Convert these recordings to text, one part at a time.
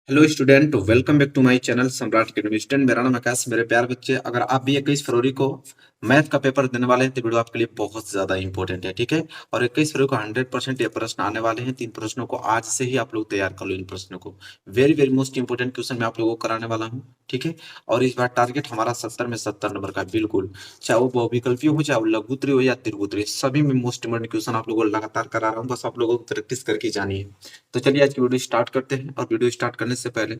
Hello student, welcome back to my channel Samrat academy. Student, मेरा नाम आकाश। मेरे प्यारे बच्चे, अगर आप भी 21 फरवरी को मैथ का पेपर देने वाले हैं तो वीडियो आपके लिए बहुत ज्यादा इंपॉर्टेंट है, ठीक है। और 21 फरवरी को 100% ये प्रश्न आने वाले हैं। 3 प्रश्नों को आज से ही आप लोग तैयार कर लो। इन प्रश्नों को very very most important question मैं आप लोगों को कराने वाला हूँ, ठीक है। और इस बार टारगेट हमारा 70 में 70 नंबर का, बिल्कुल। चाहे वो बहुविकल्पी हो, चाहे वो लघुत्तरी हो या त्रिगुत्री, सभी में मोस्ट इंपॉर्टेंट क्वेश्चन आप लोगों को लगातार करा रहा हूँ। बस आप लोगों को प्रैक्टिस करके जानी है। तो चलिए आज की वीडियो स्टार्ट करते हैं। और वीडियो स्टार्ट करने से पहले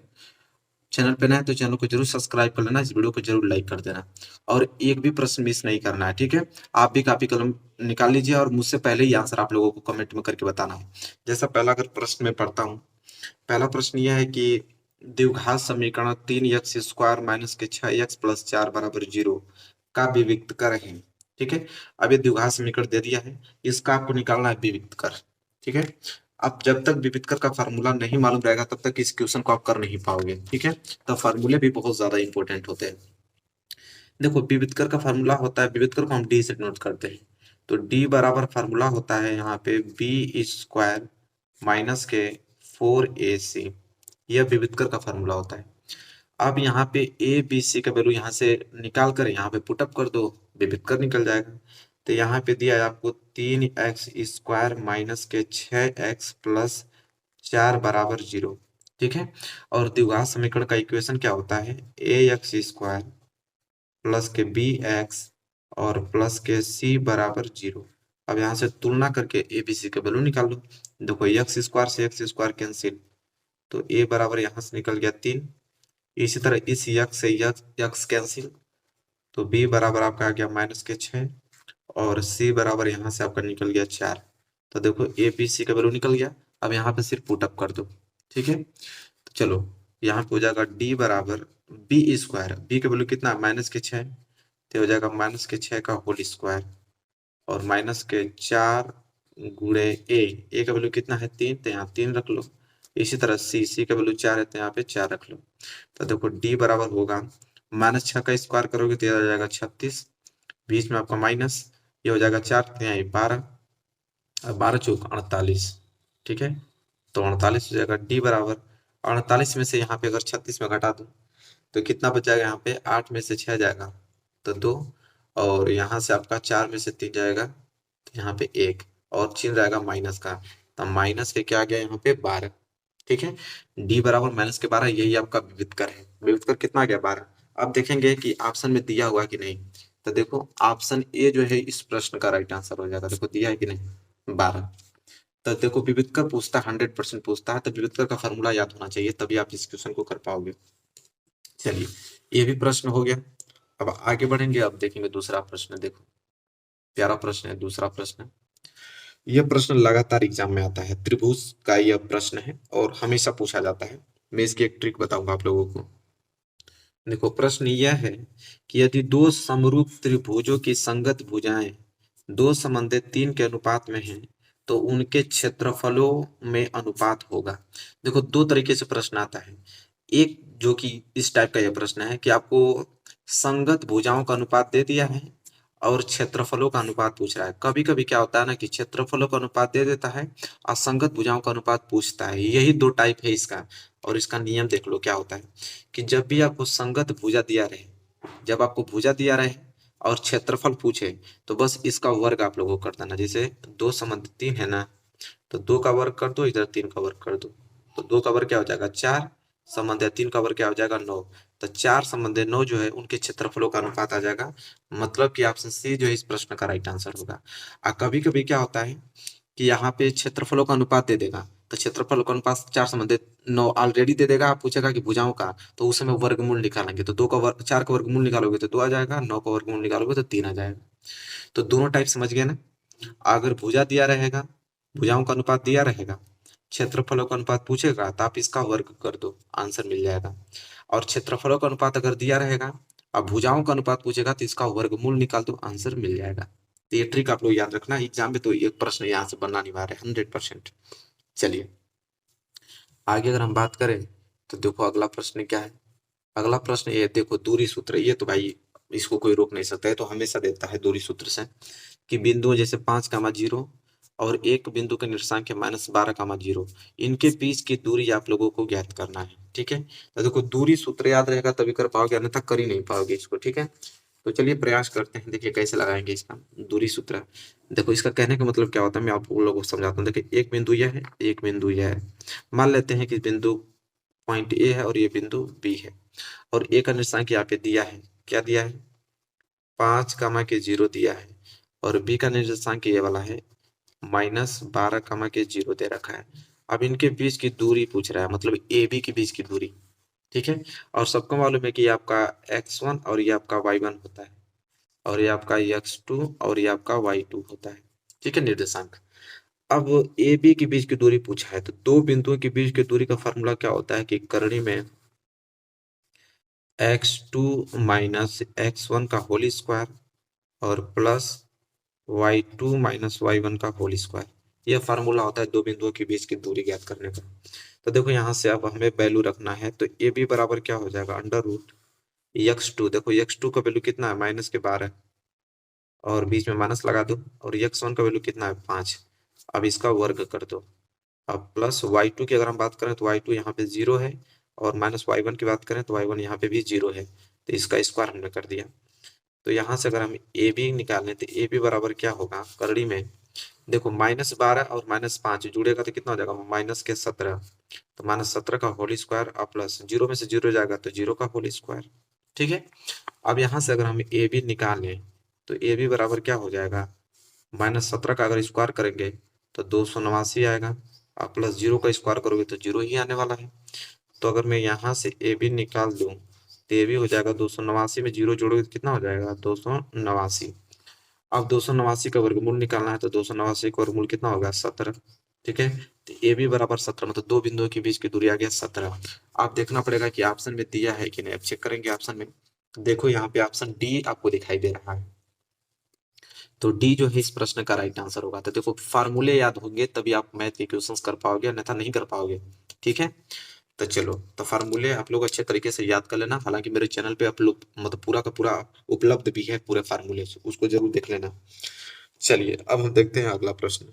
चैनल पे नया है तो चैनल को जरूर सब्सक्राइब कर लेना, इस वीडियो को जरूर लाइक कर देना। और एक भी प्रश्न मिस नहीं करना है, ठीक है। आप भी कॉपी कलम निकाल लीजिए और मुझसे पहले ही आंसर आप लोगों को कमेंट में करके बताना है। जैसा पहला अगर प्रश्न मैं पढ़ता हूँ, पहला प्रश्न यह है कि द्विघात समीकरण 3x² माइनस के 6x प्लस 4 बराबर 0 का विविक्त कर है, ठीक है। अब ये द्विघात समीकरण दे दिया है, इसका आपको निकालना है विविक्त कर, ठीक है। अब जब तक विविध कर का फार्मूला नहीं मालूम रहेगा तब तक इस क्वेश्चन को आप कर नहीं पाओगे, ठीक है। तो फार्मूले भी बहुत ज्यादा इंपॉर्टेंट होते हैं। देखो, विविध कर का फार्मूला होता है, विविध कर को हम डी से नोट करते हैं। तो डी बराबर फार्मूला होता है यहाँ पे b² माइनस के 4ac। यह विविध कर का फार्मूला होता है। अब यहाँ पे ए बी सी का वैल्यू यहाँ से निकाल कर यहाँ पे पुटअप कर दो, विविध कर निकल जाएगा। तो यहाँ पे दिया है आपको 3x² माइनस के 6x प्लस 4 बराबर 0, ठीक है। और द्विघात समीकरण का इक्वेशन क्या होता है, ax² प्लस के bx और प्लस के c बराबर 0। अब यहाँ से तुलना करके ए बी सी का वैल्यू निकाल लो। देखो, x² से x² कैंसिल, तो a बराबर यहाँ से निकल गया 3। इसी तरह इस यक्स से यक्स कैंसिल, तो b बराबर आपका आ गया माइनस के 6 और c बराबर यहाँ से आपका निकल गया 4। तो देखो, ए बी सी का वैल्यू निकल गया। अब यहाँ पे सिर्फ पुटअप कर दो, ठीक है। तो चलो, यहाँ पे हो जाएगा d बराबर b², b का वैल्यू कितना, माइनस के 6, तो हो जाएगा माइनस के 6 का होल स्क्वायर और माइनस के 4 गुणे ए का वैल्यू कितना है 3, तो यहाँ 3 रख लो। इसी तरह सी का वैल्यू 4 है तो यहाँ पे 4 रख लो। तो देखो, डी बराबर होगा -6 का स्क्वायर करोगे तो ये आ जाएगा 36, बीच में आपका माइनस, ये हो जाएगा 4 तो यहाँ 12, और 12 चौक 48, ठीक है। तो 48 हो जाएगा डी बराबर। 48 में से यहाँ पे अगर 36 में घटा दो तो कितना बच जाएगा, यहाँ पे 8 में से 6 जाएगा तो 2, और यहाँ से आपका 4 में से 3 जाएगा तो यहाँ पे 1, और चिन्ह रहेगा माइनस का, तो माइनस के क्या आ गया यहाँ पे 12, ठीक है। डी बराबर माइनस के 12, यही आपका विविध कर है। विविध कर कितना आ गया 12। अब देखेंगे कि ऑप्शन में दिया हुआ कि नहीं। तो देखो, ऑप्शन ए जो है इस प्रश्न का राइट आंसर हो जाएगा। देखो, दिया है कि नहीं 12। तो देखो, विविध कर पूछता है, 100% पूछता है, तो विविध कर का फॉर्मूला याद होना चाहिए, तभी आप इस क्वेश्चन को कर पाओगे। चलिए, ये भी प्रश्न हो गया। अब आगे बढ़ेंगे, अब देखेंगे दूसरा प्रश्न। देखो, प्यारा प्रश्न है दूसरा प्रश्न। यह प्रश्न लगातार एग्जाम में आता है, त्रिभुज का यह प्रश्न है और हमेशा पूछा जाता है। मैं इसकी एक ट्रिक बताऊंगा आप लोगों को। देखो, प्रश्न यह है कि यदि दो समरूप त्रिभुजों की संगत भुजाएं दो संबंधित 3 के अनुपात में हैं तो उनके क्षेत्रफलों में अनुपात होगा। देखो, दो तरीके से प्रश्न आता है। एक जो कि इस टाइप का यह प्रश्न है कि आपको संगत भुजाओं का अनुपात दे दिया है और क्षेत्रफलों का अनुपात पूछ रहा है। कभी कभी क्या होता है ना कि क्षेत्रफलों का अनुपात दे देता है और संगत भुजाओं का अनुपात पूछता है। यही दो टाइप है इसका। और इसका नियम देख लो क्या होता है कि जब भी आपको संगत भुजा दिया रहे, जब आपको भुजा दिया रहे और क्षेत्रफल पूछे, तो बस इसका वर्ग आप लोगों को कर देना। जैसे 2 संबंध 3 है ना, तो 2 का वर्ग कर दो, इधर 3 का वर्ग कर दो, तो 2 का वर्ग क्या हो जाएगा 4, संबंध 3 का वर्ग क्या हो जाएगा 9। तो 4 संबंध 9 जो है उनके क्षेत्रफलों का अनुपात आ जाएगा। मतलब कि ऑप्शन सी जो है इस प्रश्न का राइट आंसर होगा। कभी कभी क्या होता है कि यहाँ पे क्षेत्रफलों का अनुपात दे देगा, तो क्षेत्रफल का अनुपात 4 संबंधित 9 ऑलरेडी दे देगा। आप पूछेगा कि भुजाओं का, तो उस समय वर्गमूल निकालेंगे, तो 4 का वर्गमूल निकालोगे तो 2 आ जाएगा, 9 का वर्गमूल निकालोगे तो 3 आ जाएगा। तो दोनों टाइप समझ गए ना। अगर भुजा दिया रहेगा, भुजाओं का अनुपात दिया रहेगा, क्षेत्रफलों का अनुपात पूछेगा तो आप इसका वर्ग कर दो, आंसर मिल जाएगा। और क्षेत्रफलों का अनुपात अगर दिया रहेगा और भुजाओं का अनुपात पूछेगा तो इसका वर्गमूल निकाल दो, आंसर मिल जाएगा। तो ये ट्रिक आप लोग याद रखना, एग्जाम में तो एक प्रश्न यहाँ से बनना अनिवार्य है 100%। चलिए, आगे अगर हम बात करें तो देखो अगला प्रश्न क्या है। अगला प्रश्न ये देखो, दूरी सूत्र। ये तो भाई इसको कोई रोक नहीं सकता है, तो हमेशा देता है दूरी सूत्र से कि बिंदुओं जैसे 5, 0 और एक बिंदु के निर्देशांक है -12, 0। इनके बीच की दूरी आप लोगों को ज्ञात करना है, ठीक है। तो देखो दूरी सूत्र याद रहेगा तभी कर पाओगे, अन्यथा कर ही नहीं पाओगे इसको, ठीक है। तो चलिए प्रयास करते हैं, देखिए कैसे लगाएंगे इसका दूरी सूत्र। देखो इसका कहने का मतलब क्या होता है, मैं आप लोगों को समझाता हूँ। देखिए एक बिंदु यह है, एक बिंदु यह है। मान लेते हैं कि बिंदु पॉइंट ए है और ये बिंदु बी है, और ए का निर्देशांक यहाँ पे दिया है, क्या दिया है, 5, 0 दिया है, और बी का निर्देशांक ये वाला है -12, 0 दे रखा है। अब इनके बीच की दूरी पूछ रहा है, मतलब ए बी के बीच की दूरी, ठीक है। और सबको मालूम है कि ये आपका x1 और ये आपका y1 होता है, और ये आपका x2 और ये आपका y2 होता है, ठीक है, निर्देशांक। अब ए बी के बीच की दूरी पूछा है, तो दो बिंदुओं के बीच की दूरी का फॉर्मूला क्या होता है कि करनी में x2 माइनस x1 का होल स्क्वायर और प्लस y2 माइनस y1 का होल स्क्वायर, यह फार्मूला होता है दो बिंदुओं के बीच की दूरी ज्ञात करने का। तो देखो यहाँ से अब हमें वैल्यू रखना है, तो ए बी बराबर क्या हो जाएगा, √x2। देखो x2 का वैल्यू कितना है, -12, और बीच में माइनस लगा दो, और x1 का वैल्यू कितना है, 5। अब इसका वर्ग कर दो। अब प्लस y2 की अगर हम बात करें तो y2 यहाँ पे 0 है, और माइनस y1 की बात करें तो y1 यहाँ पे भी 0 है, तो इसका स्क्वायर हमने कर दिया। तो यहाँ से अगर हम ए बी निकालें तो ए बी बराबर क्या होगा, करड़ी में देखो -12 और -5 जुड़ेगा तो कितना हो जाएगा, -17। तो -17 का होल स्क्वायर और प्लस 0 में से 0 जाएगा तो 0 का होल स्क्वायर, ठीक है। अब यहाँ से अगर हम ए बी निकालें तो ए बी बराबर क्या हो जाएगा, -17 का अगर स्क्वायर करेंगे तो 289 आएगा, और प्लस 0 का स्क्वायर करोगे तो 0 ही आने वाला है। तो अगर मैं यहाँ से ए बी निकाल दूं तो ए बी हो जाएगा 289 में 0 जोड़ोगे तो कितना हो जाएगा, 289। अब 289 का वर्गमूल निकालना है, तो 289 का वर्गमूल कितना होगा, 17, ठीक है। तो ए बी बराबर 17, मतलब दो बिंदुओं के बीच की दूरी आ गया 17। आप देखना पड़ेगा कि ऑप्शन में दिया है कि नहीं, अब चेक करेंगे ऑप्शन में। देखो यहाँ पे ऑप्शन डी आपको दिखाई दे रहा है, तो डी जो है इस प्रश्न का राइट आंसर होगा। तो देखो फार्मूले याद होंगे तभी आप मैथ के क्वेश्चंस कर पाओगे, अन्यथा नहीं कर पाओगे, ठीक है। तो चलो, तो फार्मूले आप लोग अच्छे तरीके से याद कर लेना। हालांकि मेरे चैनल पे आप लोग मतलब पूरा का पूरा उपलब्ध भी है पूरे फार्मूले, उसको जरूर देख लेना। चलिए अब हम देखते हैं अगला प्रश्न।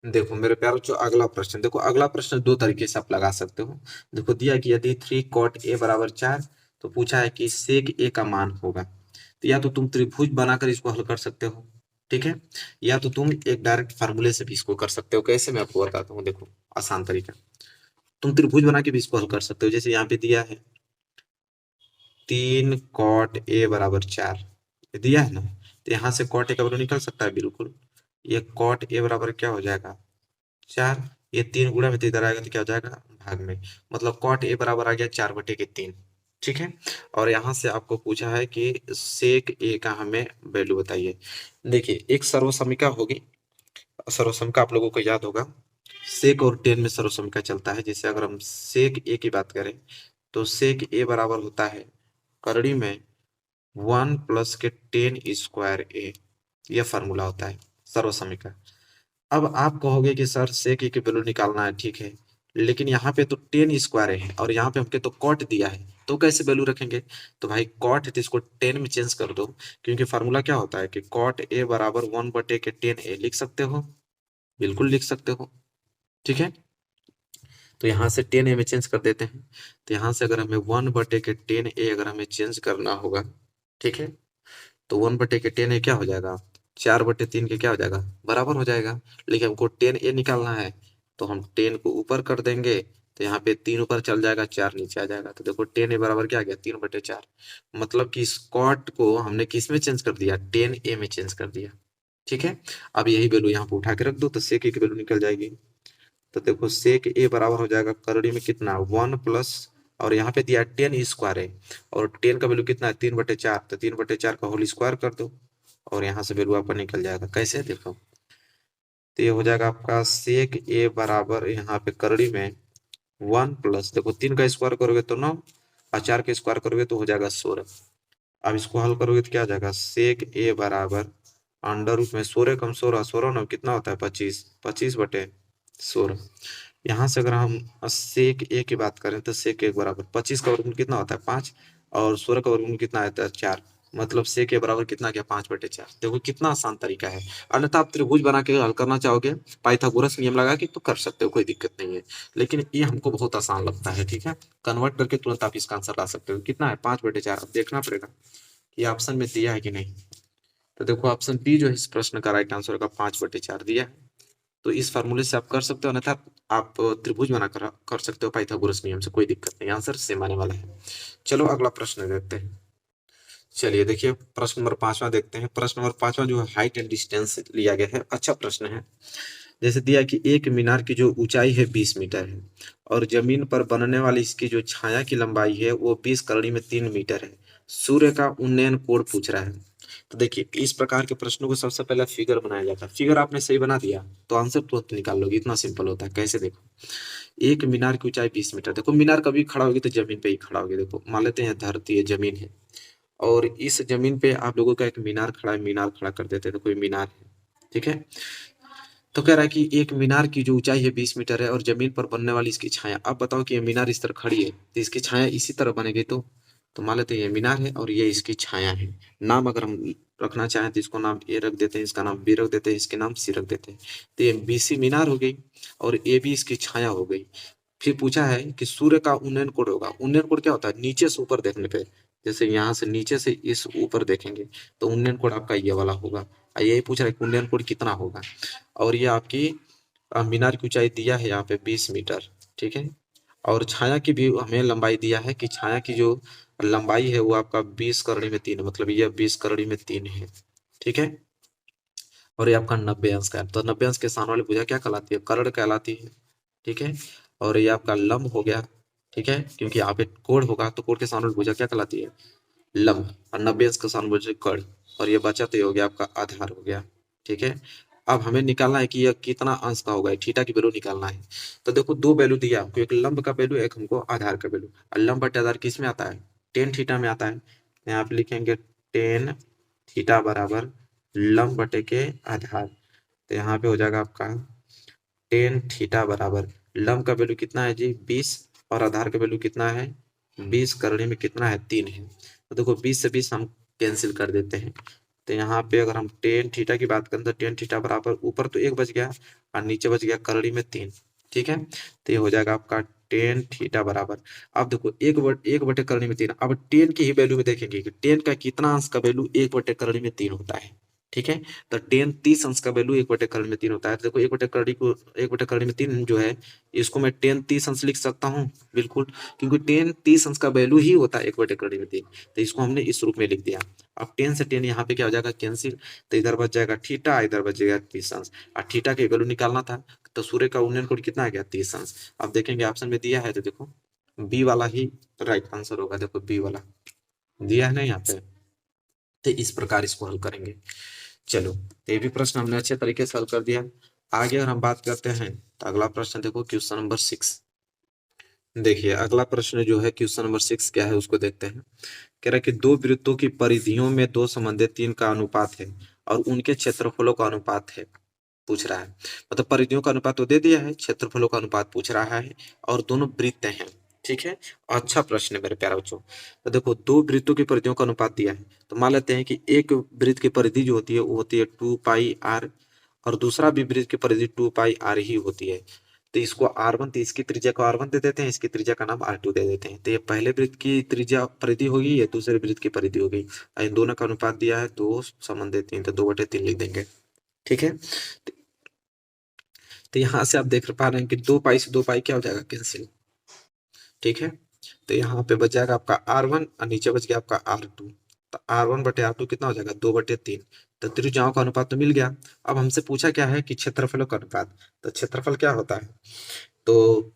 देखो मेरे प्यारो, जो अगला प्रश्न, देखो अगला प्रश्न दो तरीके से आप लगा सकते हो। देखो दिया कि यदि 3 cot a बराबर 4, तो पूछा है कि sec a का मान होगा। तो या तो तुम त्रिभुज बनाकर इसको हल कर सकते हो, ठीक है, या तो तुम एक डायरेक्ट फार्मूले से भी इसको कर सकते हो। कैसे, मैं आपको बताता हूँ, देखो आसान तरीका। तुम त्रिभुज बना के भी इसको हल कर सकते हो, जैसे यहाँ पे दिया है 3 cot a बराबर 4, दिया है ना, तो यहाँ से cot a का वैल्यू निकल सकता है, बिल्कुल। ये cot a बराबर क्या हो जाएगा, 4। ये 3 गुणा में तो इधर आएगा तो क्या हो जाएगा, भाग में, मतलब cot a बराबर आ गया 4/3, ठीक है। और यहाँ से आपको पूछा है कि sec a का हमें वैल्यू बताइए। देखिए एक सर्वसमिका होगी, सर्वसमिका आप लोगों को याद होगा, सेक और टेन में सर्वसमिका चलता है। जैसे अगर हम सेक ए की बात करें तो सेक ए बराबर होता है करड़ी में 1 प्लस के 10 स्क्वायर a, यह फॉर्मूला होता है सर्वसमिका। अब आप कहोगे कि सर सेक ए की वैल्यू निकालना है, ठीक है, लेकिन यहाँ पे तो 10 स्क्वायर है और यहाँ पे हमके तो कॉट दिया है, तो कैसे वैल्यू रखेंगे। तो भाई कॉट है तो इसको 10 में चेंज कर दो, क्योंकि फार्मूला क्या होता है कि कॉट ए बराबर 1/10a, लिख सकते हो, बिल्कुल लिख सकते हो, ठीक है। तो यहाँ से 10a में चेंज कर देते हैं। तो यहाँ से अगर हमें 1/10a अगर हमें चेंज करना होगा, ठीक है, तो 1/10a क्या हो जाएगा, 4/3 के क्या हो जाएगा, बराबर हो जाएगा। लेकिन हमको 10a निकालना है, तो हम 10 को ऊपर कर देंगे, तो यहाँ पे 3 ऊपर चल जाएगा, 4 नीचे आ जाएगा। तो देखो 10a बराबर क्या आ गया, 3/4। मतलब कि स्कॉट को हमने किस में चेंज कर दिया, 10a में चेंज कर दिया, ठीक है। अब यही वैल्यू यहाँ पे उठा के रख दो तो सेक की वैल्यू निकल जाएगी। तो देखो सेक ए बराबर हो जाएगा करड़ी में कितना, 1 प्लस, और यहाँ पे दिया 10 स्क्वायर है, और 10 का वैल्यू कितना है, 3/4, तो 3/4 का होल स्क्वायर कर दो, और यहाँ से वैल्यू आपका निकल जाएगा। कैसे, देखो, तो ये हो जाएगा आपका सेक ए बराबर यहाँ पे करड़ी में 1 प्लस, देखो 3 का स्क्वायर करोगे तो 9, और 4 का स्क्वायर करोगे तो हो जाएगा 16। अब इसको हल करोगे तो क्या आ जाएगा, सेक ए बराबर अंडर रूट में 16 कम 16, 16 9 कितना होता है, 25, 25/16। यहाँ से अगर हम सेक ए की बात करें तो सेक ए बराबर 25 का वर्गमूल कितना होता है, 5, और 16 का वर्गमूल कितना आता है, 4, मतलब से के बराबर कितना गया 5/4। देखो कितना आसान तरीका है। अन्यथा आप त्रिभुज बना के हल करना चाहोगे पाइथागोरस नियम लगा के तो कर सकते हो, कोई दिक्कत नहीं है। लेकिन ये हमको बहुत आसान लगता है, ठीक है। कन्वर्ट करके तुरंत आप इसका आंसर ला सकते हो। कितना है 5/4। अब देखना पड़ेगा कि ऑप्शन में दिया है कि नहीं। तो देखो ऑप्शन बी जो है इस प्रश्न का राइट आंसर होगा 5/4 दिया है। तो इस फार्मूले से आप कर सकते हो, अन्यथा आप त्रिभुज बना कर सकते हो पाइथागोरस नियम से, कोई दिक्कत नहीं। आंसर सेम आने वाला है। चलो अगला प्रश्न देखते हैं। चलिए देखिए प्रश्न नंबर 5वां देखते हैं। प्रश्न नंबर 5वां जो है हाइट एंड डिस्टेंस लिया गया है, अच्छा प्रश्न है। जैसे दिया कि एक मीनार की जो ऊंचाई है 20 मीटर है और जमीन पर बनने वाली इसकी जो छाया की लंबाई है वो 20 करोड़ में 3 मीटर है। सूर्य का उन्नयन कोण पूछ रहा है। तो देखिए इस प्रकार के प्रश्नों को सबसे पहले फिगर बनाया जाता है। फिगर आपने सही बना दिया तो आंसर तुरंत निकाल लोगे, इतना सिंपल होता है। कैसे देखो, एक मीनार की ऊंचाई 20 मीटर। देखो मीनार कभी खड़ा होगी तो जमीन पे ही खड़ा होगी। देखो मान लेते हैं धरती है, जमीन है, और इस जमीन पे आप लोगों का एक मीनार खड़ा है, मीनार खड़ा कर देते हैं तो कोई मीनार है, ठीक है। तो कह रहा है कि एक मीनार की जो ऊंचाई है 20 मीटर है और जमीन पर बनने वाली इसकी छाया। अब बताओ कि ये मीनार इस तरह खड़ी है तो इसकी छाया इसी तरह बनेगी। तो मान लेते हैं ये मीनार है और ये इसकी छाया है। नाम अगर हम रखना चाहें तो इसको नाम ए रख देते हैं, इसका नाम बी रख देते हैं, इसके नाम सी रख देते हैं। तो ये बीसी मीनार हो गई और ए बी इसकी छाया हो गई। फिर पूछा है कि सूर्य का उन्नयन कोण होगा। उन्नयन कोण क्या होता है, नीचे से ऊपर देखने पे। जैसे यहाँ से नीचे से इस ऊपर देखेंगे तो उन्नयन कोण आपका ये वाला होगा। यही पूछ रहा है कि उन्नयन कोण कितना होगा। और ये आपकी मीनार की ऊंचाई दिया है यहाँ पे 20 मीटर, ठीक है। और छाया की भी हमें लंबाई दिया है कि छाया की जो लंबाई है वो आपका 20 करोड़ में 3 है, मतलब ये 20 करोड़ में 3 है, ठीक है। और ये आपका 90 अंश का है। तो 90 अंश के सामने वाली भुजा क्या कहलाती है, कर्ण कहलाती है, ठीक है। और ये आपका लंब हो गया, ठीक है, क्योंकि यहाँ पे कोण होगा तो कोण के सामने वाली भुजा क्या कहलाती है, लंब। और 90 अंश का सामने भुजा कर्ण। और ये बचा तो ये हो गया आपका आधार हो गया, ठीक है। अब हमें निकालना है कि यह कितना अंश का होगा, थीटा की वैल्यू निकालना है। तो देखो दो वैल्यू दिया हमको, एक लंब का वैल्यू, एक हमको आधार का वैल्यू। और लंब बटे आधार किस में आता है, टेन थीटा में आता है। यहाँ पे लिखेंगे टेन थीटा बराबर लंब बटे के आधार। तो यहाँ पे हो जाएगा आपका टेन थीटा बराबर लंब का वैल्यू कितना है जी 20 और आधार का वैल्यू कितना है 20 करने में कितना है 3 है। तो देखो 20 से 20 हम कैंसिल कर देते हैं। तो यहाँ पे अगर हम टेन थीटा की बात करें तो टेन थीटा बराबर ऊपर तो 1 बच गया और नीचे बच गया करड़ी में 3, ठीक है। तो ये हो जाएगा आपका टेन थीटा बराबर। अब देखो एक बटे करड़ी में 3। अब टेन की ही वैल्यू में देखेंगे कि टेन का कितना अंश का वैल्यू 1 बटे करड़ी में 3 होता है, ठीक है। तो टेन 30 अंश का वैल्यू 1/3 होता है। तो देखो 1/3 जो है इसको मैं टेन 30 अंश लिख सकता हूँ, बिल्कुल, क्योंकि टेन 30 अंश का वैल्यू ही होता है 1/3। तो इसको हमने इस रूप में लिख दिया। अब टेन से टेन यहाँ पे क्या हो जाएगा कैंसिल। तो इधर बच जाएगा थीटा, इधर बच जाएगा 30 अंश। और थीटा की वैल्यू निकालना था तो सूर्य का उन्नयन कोण कितना आ गया 30 अंश। अब देखेंगे ऑप्शन में दिया है तो देखो बी वाला ही राइट आंसर होगा। देखो बी वाला दिया है ना यहाँ पे। तो इस प्रकार इसको हल करेंगे। चलो तो ये भी प्रश्न हमने अच्छे तरीके से हल कर दिया। आगे अगर हम बात करते हैं तो अगला प्रश्न देखो क्वेश्चन नंबर 6। देखिए अगला प्रश्न जो है क्वेश्चन नंबर 6 क्या है उसको देखते हैं। कह रहा है कि दो वृत्तों की परिधियों में दो संबंधित 3 का अनुपात है और उनके क्षेत्रफलों का अनुपात है, पूछ रहा है। मतलब परिधियों का अनुपात तो दे दिया है, क्षेत्रफलों का अनुपात पूछ रहा है और दोनों वृत्त हैं, ठीक है। अच्छा प्रश्न है मेरे प्यारे बच्चों। तो देखो दो वृत्तों की परिधियों का अनुपात दिया है तो मान लेते हैं कि एक वृत्त की परिधि जो होती है वो होती है 2πr और दूसरा भी वृत्त की परिधि 2πr ही होती है। तो इसको R1, तो इसकी त्रिज्या को R1 दे देते हैं, इसकी त्रिज्या का नाम R2 दे देते हैं। तो ये पहले वृत्त की त्रिज्या परिधि होगी, ये दूसरे वृत्त की परिधि होगी। इन दोनों का अनुपात दिया है 2:3, तो 2/3 लिख देंगे, ठीक है। तो यहाँ से आप देख पा रहे हैं कि 2π से 2π क्या हो जाएगा कैंसिल, ठीक है। तो यहाँ पे बच जाएगा आपका R1 और नीचे बच गया आपका R2। तो R1/R2 कितना हो जाएगा 2/3। तो त्रिज्याओं का अनुपात तो मिल गया। अब हमसे पूछा क्या है कि क्षेत्रफलों का अनुपात। तो क्षेत्रफल क्या होता है, तो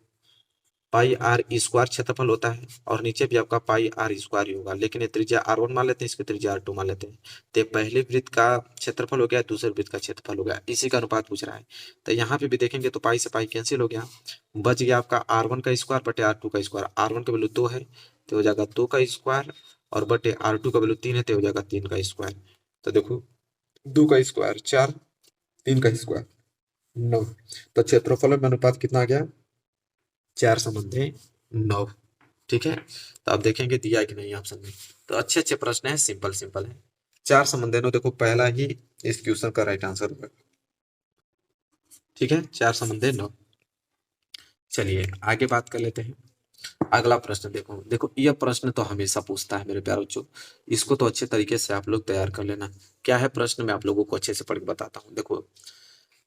πr² क्षेत्रफल होता है और नीचे भी आपका πr² ही होगा। लेकिन ये त्रिज्या R1 मान लेते हैं, इसकी त्रिज्या R2 मान लेते हैं। तो ये पहले वृत्त का क्षेत्रफल हो गया, दूसरे वृत्त का क्षेत्रफल हो गया, इसी का अनुपात पूछ रहा है। तो यहाँ पे भी देखेंगे तो पाई से पाई कैंसिल हो गया, बच गया आपका R1 का स्क्वायर बटे R2 का स्क्वायर। R1 का वैल्यू 2 है तो हो जाएगा 2 का स्क्वायर और बटे R2 का वैल्यू 3 है तो हो जाएगा 3 का स्क्वायर। तो देखो 2 का स्क्वायर 4, 3 का स्क्वायर 9। तो क्षेत्रफल में अनुपात कितना आ गया 4:9। ठीक है, तो आप देखेंगे दिया है कि नहीं ऑप्शन में। तो अच्छे अच्छे प्रश्न है, सिंपल सिंपल है। चार समन्वय देखो पहला ही इस क्वेश्चन का राइट आंसर होगा। ठीक है, चार समन्वय नौ। चलिए आगे बात कर लेते हैं। अगला प्रश्न देखो, देखो यह प्रश्न तो हमेशा पूछता है मेरे प्यारे बच्चों, इसको तो अच्छे तरीके से आप लोग तैयार कर लेना। क्या है प्रश्न, मैं आप लोगों को अच्छे से पढ़ के बताता हूँ। देखो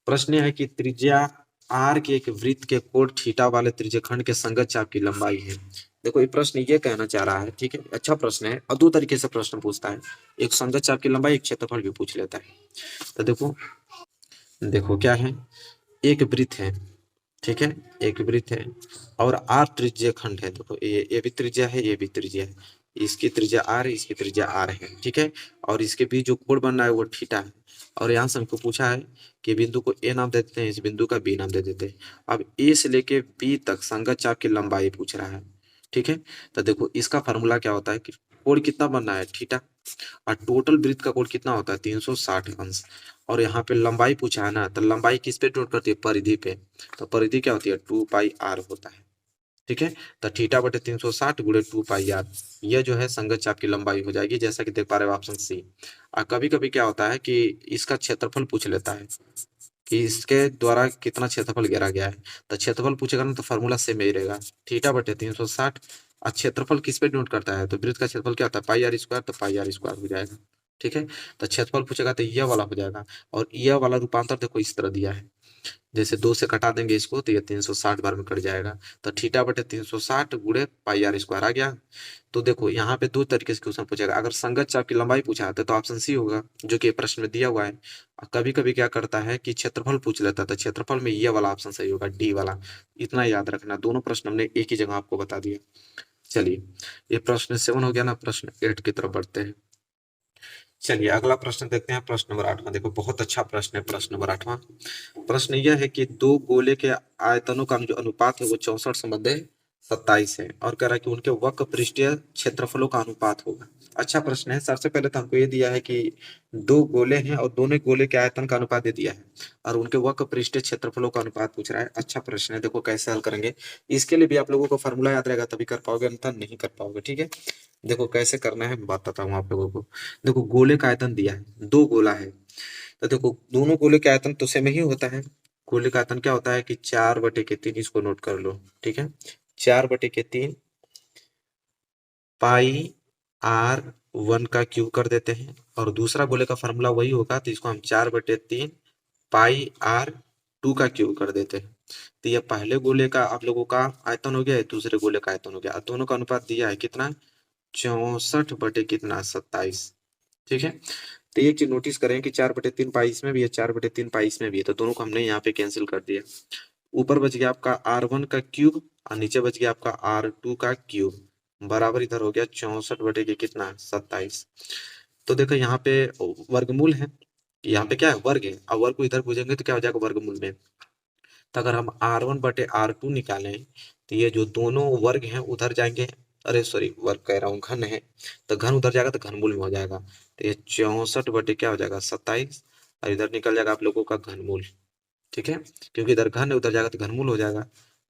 प्रश्न यह है कि त्रिज्या आर के एक वृत्त के कोण थीटा वाले त्रिज्यखंड के संगत चाप की लंबाई है। देखो ये प्रश्न ये कहना चाह रहा है, ठीक है, अच्छा प्रश्न है और दो तरीके से प्रश्न पूछता है, एक संगत चाप की लंबाई, एक क्षेत्रफल भी पूछ लेता है। तो देखो, देखो क्या है, एक वृत्त है, ठीक है, एक वृत्त है और आर त्रिज्य खंड है। देखो ये भी त्रिज्या है, ये भी त्रिज्या है, इसकी त्रिज्या आर है, इसकी त्रिज्या आर है, ठीक है, और इसके बीच जो कोण बन रहा है वो थीटा है। और यहाँ से हमको पूछा है कि बिंदु को ए नाम दे देते हैं, इस बिंदु का बी नाम दे देते हैं। अब ए से लेके बी तक संगत चाप की लंबाई पूछ रहा है, ठीक है। तो देखो इसका फॉर्मूला क्या होता है कि कोण कितना बनना है, थीटा, और टोटल वृत्त का कोण कितना होता है 360 अंश। और यहाँ पे लंबाई पूछा है ना, तो लंबाई किस पे नोट करती है, परिधि पे। तो परिधि क्या होती है, 2 पाई आर होता है, ठीक है। तो थीटा बटे 360 गुणे 2 पाई आर, यह जो है संगत चाप की लंबाई हो जाएगी, जैसा कि देख पा रहे हो ऑप्शन सी। और कभी कभी क्या होता है कि इसका क्षेत्रफल पूछ लेता है कि इसके द्वारा कितना क्षेत्रफल घेरा गया है। तो क्षेत्रफल पूछेगा ना तो फॉर्मूला सेम यही रहेगा, थीटा बटे 360। और क्षेत्रफल किस पे नोट करता है, तो वृत्त का क्षेत्रफल क्या होता है, पाई आर स्क्वायर, तो पाई आर स्क्वायर हो जाएगा, ठीक है। तो क्षेत्रफल पूछेगा तो यह वाला हो जाएगा। और यह वाला रूपांतर देखो इस तरह दिया है, जैसे 2 से घटा देंगे इसको तो ये 360 बार में कट जाएगा। तो थीटा बटे 360 गुणे पाई आर स्क्वायर आ गया। तो देखो यहाँ पे दो तरीके से क्वेश्चन पूछेगा, अगर संगत चाप की लंबाई पूछा है तो ऑप्शन सी होगा, जो कि प्रश्न में दिया हुआ है। कभी कभी क्या करता है कि क्षेत्रफल पूछ लेता है, तो क्षेत्रफल में ये वाला ऑप्शन सही होगा, डी वाला। इतना याद रखना, दोनों प्रश्न हमने एक ही जगह आपको बता दिया। चलिए ये प्रश्न 7 हो गया ना, प्रश्न 8 की तरफ बढ़ते हैं। चलिए अगला प्रश्न देखते हैं, प्रश्न नंबर 8वां। देखो बहुत अच्छा प्रश्न है प्रश्न नंबर 8वां। प्रश्न यह है कि दो गोले के आयतनों का जो अनुपात है वो 64 संबंध 27 है, और कह रहा है कि उनके वक्र पृष्ठीय क्षेत्रफलों का अनुपात होगा। अच्छा प्रश्न है। सबसे पहले तो हमको ये दिया है कि दो गोले हैं और दोनों गोले के आयतन का अनुपात दे दिया है, और उनके वक्र पृष्ठीय क्षेत्रफलों का अनुपात पूछ रहा है। अच्छा प्रश्न है, देखो कैसे हल करेंगे। इसके लिए भी आप लोगों को फॉर्मूला याद रहेगा तभी कर पाओगे, अन्यथा नहीं कर पाओगे, ठीक है। देखो कैसे करना है मैं बताता हूँ आप लोगों को। देखो गोले का आयतन दिया है, दो गोला है, तो देखो दोनों गोले का आयतन तो सेम ही होता है। गोले का आयतन क्या होता है कि 4/3, इसको नोट कर लो, ठीक है। 4/3 पाई r1 का क्यूब कर देते हैं, और दूसरा गोले का फॉर्मूला वही होगा, तो इसको हम 4/3 पाई r2 का क्यूब कर देते हैं। तो ये पहले गोले का आप लोगों का आयतन हो गया, ये दूसरे गोले का आयतन हो गया, और दोनों का अनुपात दिया है कितना, 64/27, ठीक है। तो एक चीज नोटिस करें कि 4/3 पाई इसमें भी है, 4/3 पाई इसमें भी है, तो दोनों को हमने यहाँ पे कैंसिल कर दिया। ऊपर बच गया आपका r1 का क्यूब, और नीचे बच गया आपका r2 का क्यूब, बराबर इधर हो गया 64/27। तो देखो यहाँ पे वर्गमूल है, यहाँ पे क्या है, वर्ग है, और वर्ग को इधर पूछेंगे तो क्या हो जाएगा वर्गमूल में। तो अगर हम r1/r2 निकालें, तो ये जो दोनों वर्ग हैं उधर जाएंगे, अरे सॉरी वर्ग कह रहा हूँ, घन है, तो घन उधर जाएगा तो घनमूल में हो जाएगा। तो ये 64 क्या हो जाएगा 27, और इधर निकल जाएगा आप लोगों का घनमूल, ठीक है, क्योंकि इधर घन है उधर जाएगा तो घनमूल हो जाएगा।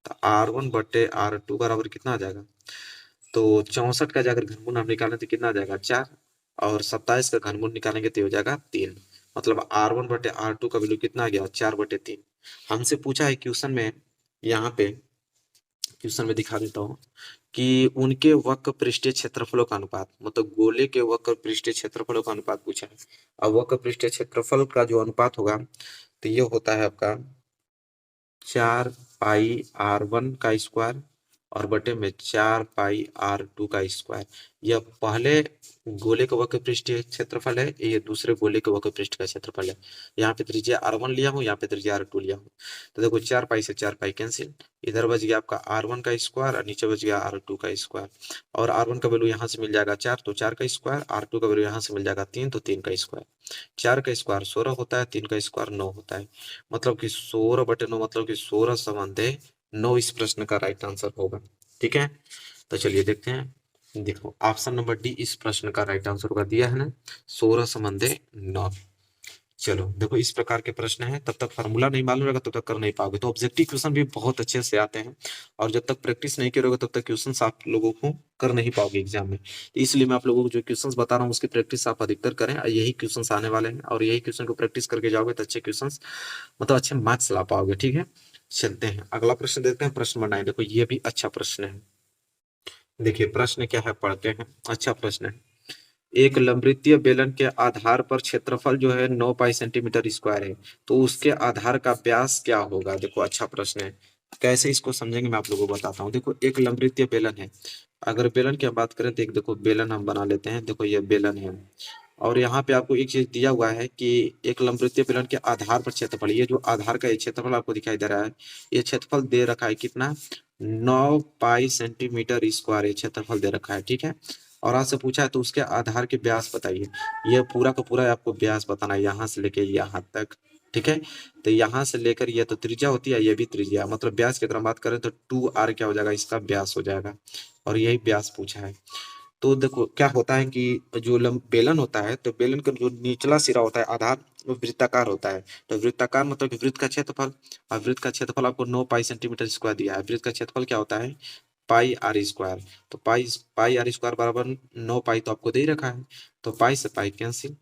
तो r1/r2 बराबर कितना आ जाएगा, तो 64 का जाकर घनमूल हम निकालें तो कितना आ जाएगा 4, और 27 का घनमूल निकालेंगे तो हो जाएगा 3। मतलब r1/r2 का वैल्यू कितना आ गया 4/3। हमसे पूछा है क्वेश्चन में, यहाँ पे क्वेश्चन में दिखा देता हूँ कि उनके वक्र पृष्ठीय क्षेत्रफलों का अनुपात, मतलब गोले के वक्र पृष्ठीय क्षेत्रफलों का अनुपात पूछा है। अब वक्र पृष्ठीय क्षेत्रफल का जो अनुपात होगा तो ये होता है आपका 4 पाई r1 का स्क्वायर और बटे में 4 पाई r2 का स्क्वायर। यह पहले गोले के वक्र पृष्ठीय क्षेत्रफल है, ये दूसरे गोले के वक्र पृष्ठ का क्षेत्रफल है। यहाँ पे त्रिज्या r1 लिया हूँ, यहाँ पे त्रिज्या r2 लिया हूँ। तो देखो 4 पाई से 4 पाई कैंसिल, इधर बच गया आपका r1 का स्क्वायर और नीचे बच गया r2 का स्क्वायर। और r1 का वैल्यू यहाँ से मिल जाएगा 4, तो 4 का स्क्वायर, r2 का वैल्यू यहाँ से मिल जाएगा 3, तो 3 का स्क्वायर। 4 का स्क्वायर 16 होता है, 3 का स्क्वायर 9 होता है, मतलब कि 16/9, मतलब कि 16/9 इस प्रश्न का राइट आंसर होगा, ठीक है। तो चलिए देखते हैं, देखो ऑप्शन नंबर डी इस प्रश्न का राइट आंसर होगा, दिया है ना 16/9। चलो देखो इस प्रकार के प्रश्न है, तब तक फार्मूला नहीं मालूम रहेगा तब तक कर नहीं पाओगे। तो ऑब्जेक्टिव क्वेश्चन भी बहुत अच्छे से आते हैं, और जब तक प्रैक्टिस नहीं करोगे तब तक क्वेश्चंस आप लोगों को कर नहीं पाओगे एग्जाम में। तो इसलिए मैं आप लोगों को जो क्वेश्चंस बता रहा हूँ उसकी प्रैक्टिस आप अधिकतर करें, और यही क्वेश्चंस आने वाले हैं, और यही क्वेश्चन को प्रैक्टिस करके जाओगे तो अच्छे क्वेश्चंस मतलब अच्छे मार्क्स ला पाओगे। ठीक है, चलते हैं अगला प्रश्न देखते हैं। प्रश्न नंबर 9 देखो, ये भी अच्छा प्रश्न है। देखिए प्रश्न क्या है, पढ़ते हैं। अच्छा प्रश्न है। एक लंबवृत्तीय बेलन के आधार पर क्षेत्रफल जो है 9 पाई सेंटीमीटर स्क्वायर है, तो उसके आधार का व्यास क्या होगा। देखो अच्छा प्रश्न है, कैसे इसको समझेंगे मैं आप लोगों को बताता हूँ। देखो एक लंबवृत्तीय बेलन है, अगर बेलन की बात करें तो एक देखो बेलन हम बना लेते हैं। देखो ये बेलन है, और यहाँ पे आपको एक चीज दिया हुआ है कि एक लंबवृत्तीय बेलन के आधार पर क्षेत्रफल, ये जो आधार का ये क्षेत्रफल आपको दिखाई दे रहा है, ये क्षेत्रफल दे रखा है कितना, 9 पाई सेंटीमीटर स्क्वायर ये क्षेत्रफल दे रखा है। ठीक है, और आपसे पूछा है तो उसके आधार के व्यास बताइए। ये पूरा का पूरा आपको व्यास बताना है, यहाँ से लेके यहाँ तक। ठीक है, तो यहाँ से लेकर ये तो त्रिज्या होती है, ये भी त्रिज्या, मतलब व्यास की तरह बात करें तो 2r क्या हो जाएगा, इसका व्यास हो जाएगा, और यही व्यास पूछा है। तो देखो क्या होता है कि जो बेलन होता है, तो बेलन का जो निचला सिरा होता है आधार, वो वृत्ताकार होता है। तो वृत्ताकार मतलब कि वृत्त का क्षेत्रफल, और वृत्त का क्षेत्रफल आपको 9 पाई सेंटीमीटर स्क्वायर दिया है। वृत्त का क्षेत्रफल क्या होता है, पाई आर स्क्वायर। तो पाई पाई आर स्क्वायर बराबर 9 पाई तो आपको दे ही रखा है, तो पाई से पाई कैंसिल।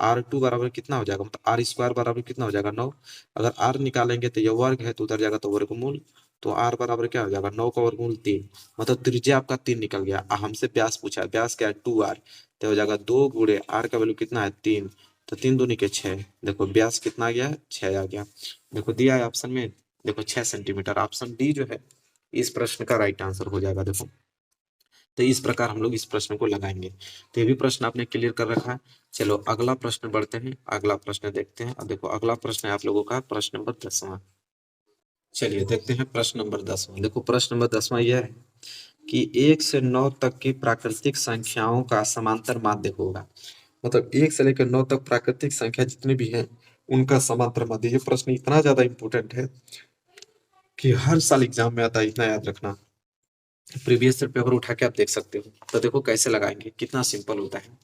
R2 बराबर कितना हो जाएगा, मतलब आर स्क्वायर बराबर कितना हो जाएगा, 9। अगर आर निकालेंगे तो ये वर्ग है तो उधर जाएगा तो वर्गमूल, तो आर बराबर क्या हो जाएगा, 9 का वर्गमूल 3, मतलब त्रिज्या आपका 3 निकल गया। हमसे व्यास पूछा है, व्यास क्या है 2r, तो हो जाएगा 2 गुणे आर का वैल्यू कितना है 3, तो 3 दूनी के 6। देखो व्यास कितना आ गया, 6 आ गया। देखो दिया है ऑप्शन में, देखो 6 सेंटीमीटर, ऑप्शन डी जो है इस प्रश्न का राइट आंसर हो जाएगा। देखो तो इस प्रकार हम लोग इस प्रश्न को लगाएंगे। तो ये भी प्रश्न आपने क्लियर कर रखा है। चलो अगला प्रश्न बढ़ते हैं, अगला प्रश्न देखते हैं। और देखो अगला प्रश्न है आप लोगों का प्रश्न नंबर 10वां। चलिए देखते हैं प्रश्न नंबर 10वां। देखो प्रश्न नंबर 10वां यह है कि 1 से 9 तक की प्राकृतिक संख्याओं का समांतर माध्य होगा। मतलब 1 से लेकर 9 तक प्राकृतिक संख्या जितनी भी है उनका समांतर माध्य। ये प्रश्न इतना ज्यादा इंपॉर्टेंट है कि हर साल एग्जाम में आता है, इतना याद रखना। प्रीवियस ईयर पेपर उठा के आप देख सकते हो। तो देखो कैसे लगाएंगे, कितना सिंपल होता है।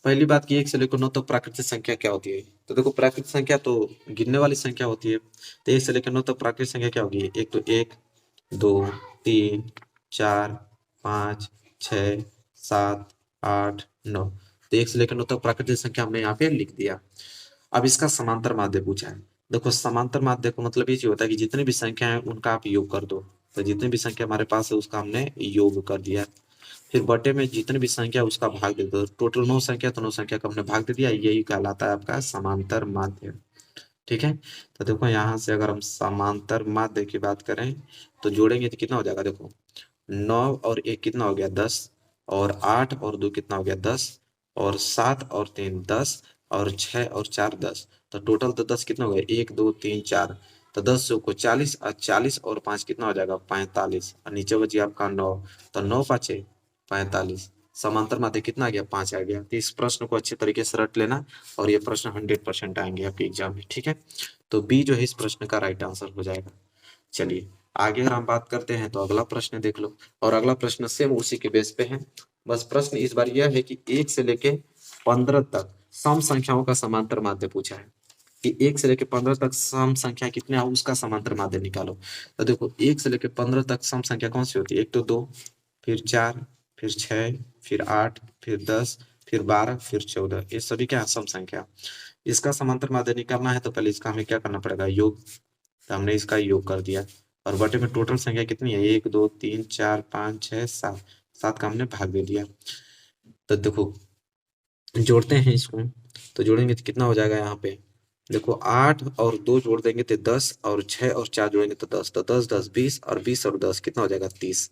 पहली बात की 1 से लेकर 9 तक प्राकृतिक संख्या क्या होती है। तो देखो प्राकृतिक संख्या तो गिनने वाली संख्या होती है। तो 1 से लेकर 9 तक प्राकृतिक संख्या क्या होगी, एक तो 1, 2, 3, 4, 5, 6, 7, 8, 9। तो 1 से लेकर 9 तक प्राकृतिक संख्या हमने यहाँ पे लिख दिया। अब इसका समांतर माध्य पूछा है। देखो समांतर माध्य का मतलब ये चीज होता है कि जितनी भी संख्या है उनका आप योग कर दो। तो जितनी भी संख्या हमारे पास है उसका हमने योग कर दिया, फिर बटे में जितनी भी संख्या उसका भाग दे दो। टोटल 9 संख्या, तो 9 संख्या का हमने भाग दे दिया, यही कहलाता है आपका समांतर माध्य। ठीक है, तो देखो यहाँ से अगर हम समांतर माध्य की बात करें तो जोड़ेंगे तो कितना हो जाएगा, देखो 9 और 1 कितना हो गया 10, और 8 और 2 कितना हो गया 10, और 7 और 3 10, और 6 और 4 10। तो टोटल तो 10 कितना हो गया, 1 2 3 4, तो 10 को 40, और 40 और 5 कितना हो जाएगा 45, और नीचे बची आपका 9, तो 9 5 45। समांतर माध्य कितना आ गया, 5 आ गया। तो इस प्रश्न को अच्छे तरीके से रट लेना, और ये प्रश्न 100% आएंगे आपके एग्जाम में। ठीक है, तो बी जो है इस प्रश्न का राइट आंसर हो जाएगा। चलिए आगे अगर हम बात करते हैं तो अगला प्रश्न देख लो, और अगला प्रश्न सेम उसी के बेस पे है। बस प्रश्न इस बार यह है कि 1 से लेके 15 तक सम संख्याओं का समांतर माध्य पूछा है, कि 1 से लेके 15 तक सम संख्या कितने है उसका समांतर माध्य निकालो। तो देखो 1 से लेके 15 तक सम संख्या कौन सी होती है, एक तो 2, फिर 4, फिर 6, फिर 8, फिर 10, फिर 12, फिर 14, ये सभी क्या है सम संख्या। इसका समांतर माध्य निकालना है तो पहले इसका हमें क्या करना पड़ेगा, योग। तो हमने इसका योग कर दिया, और बटे में टोटल संख्या कितनी है, 1 2 3 4 5 6 7, 7 का हमने भाग दे दिया। तो देखो जोड़ते हैं इसको, तो जोड़ेंगे तो कितना हो जाएगा यहाँ पे, देखो 8 और 2 जोड़ देंगे तो 10, और 6 और 4 जोड़ेंगे तो 10, तो 10 10 20, और 20 और 10 कितना हो जाएगा 30।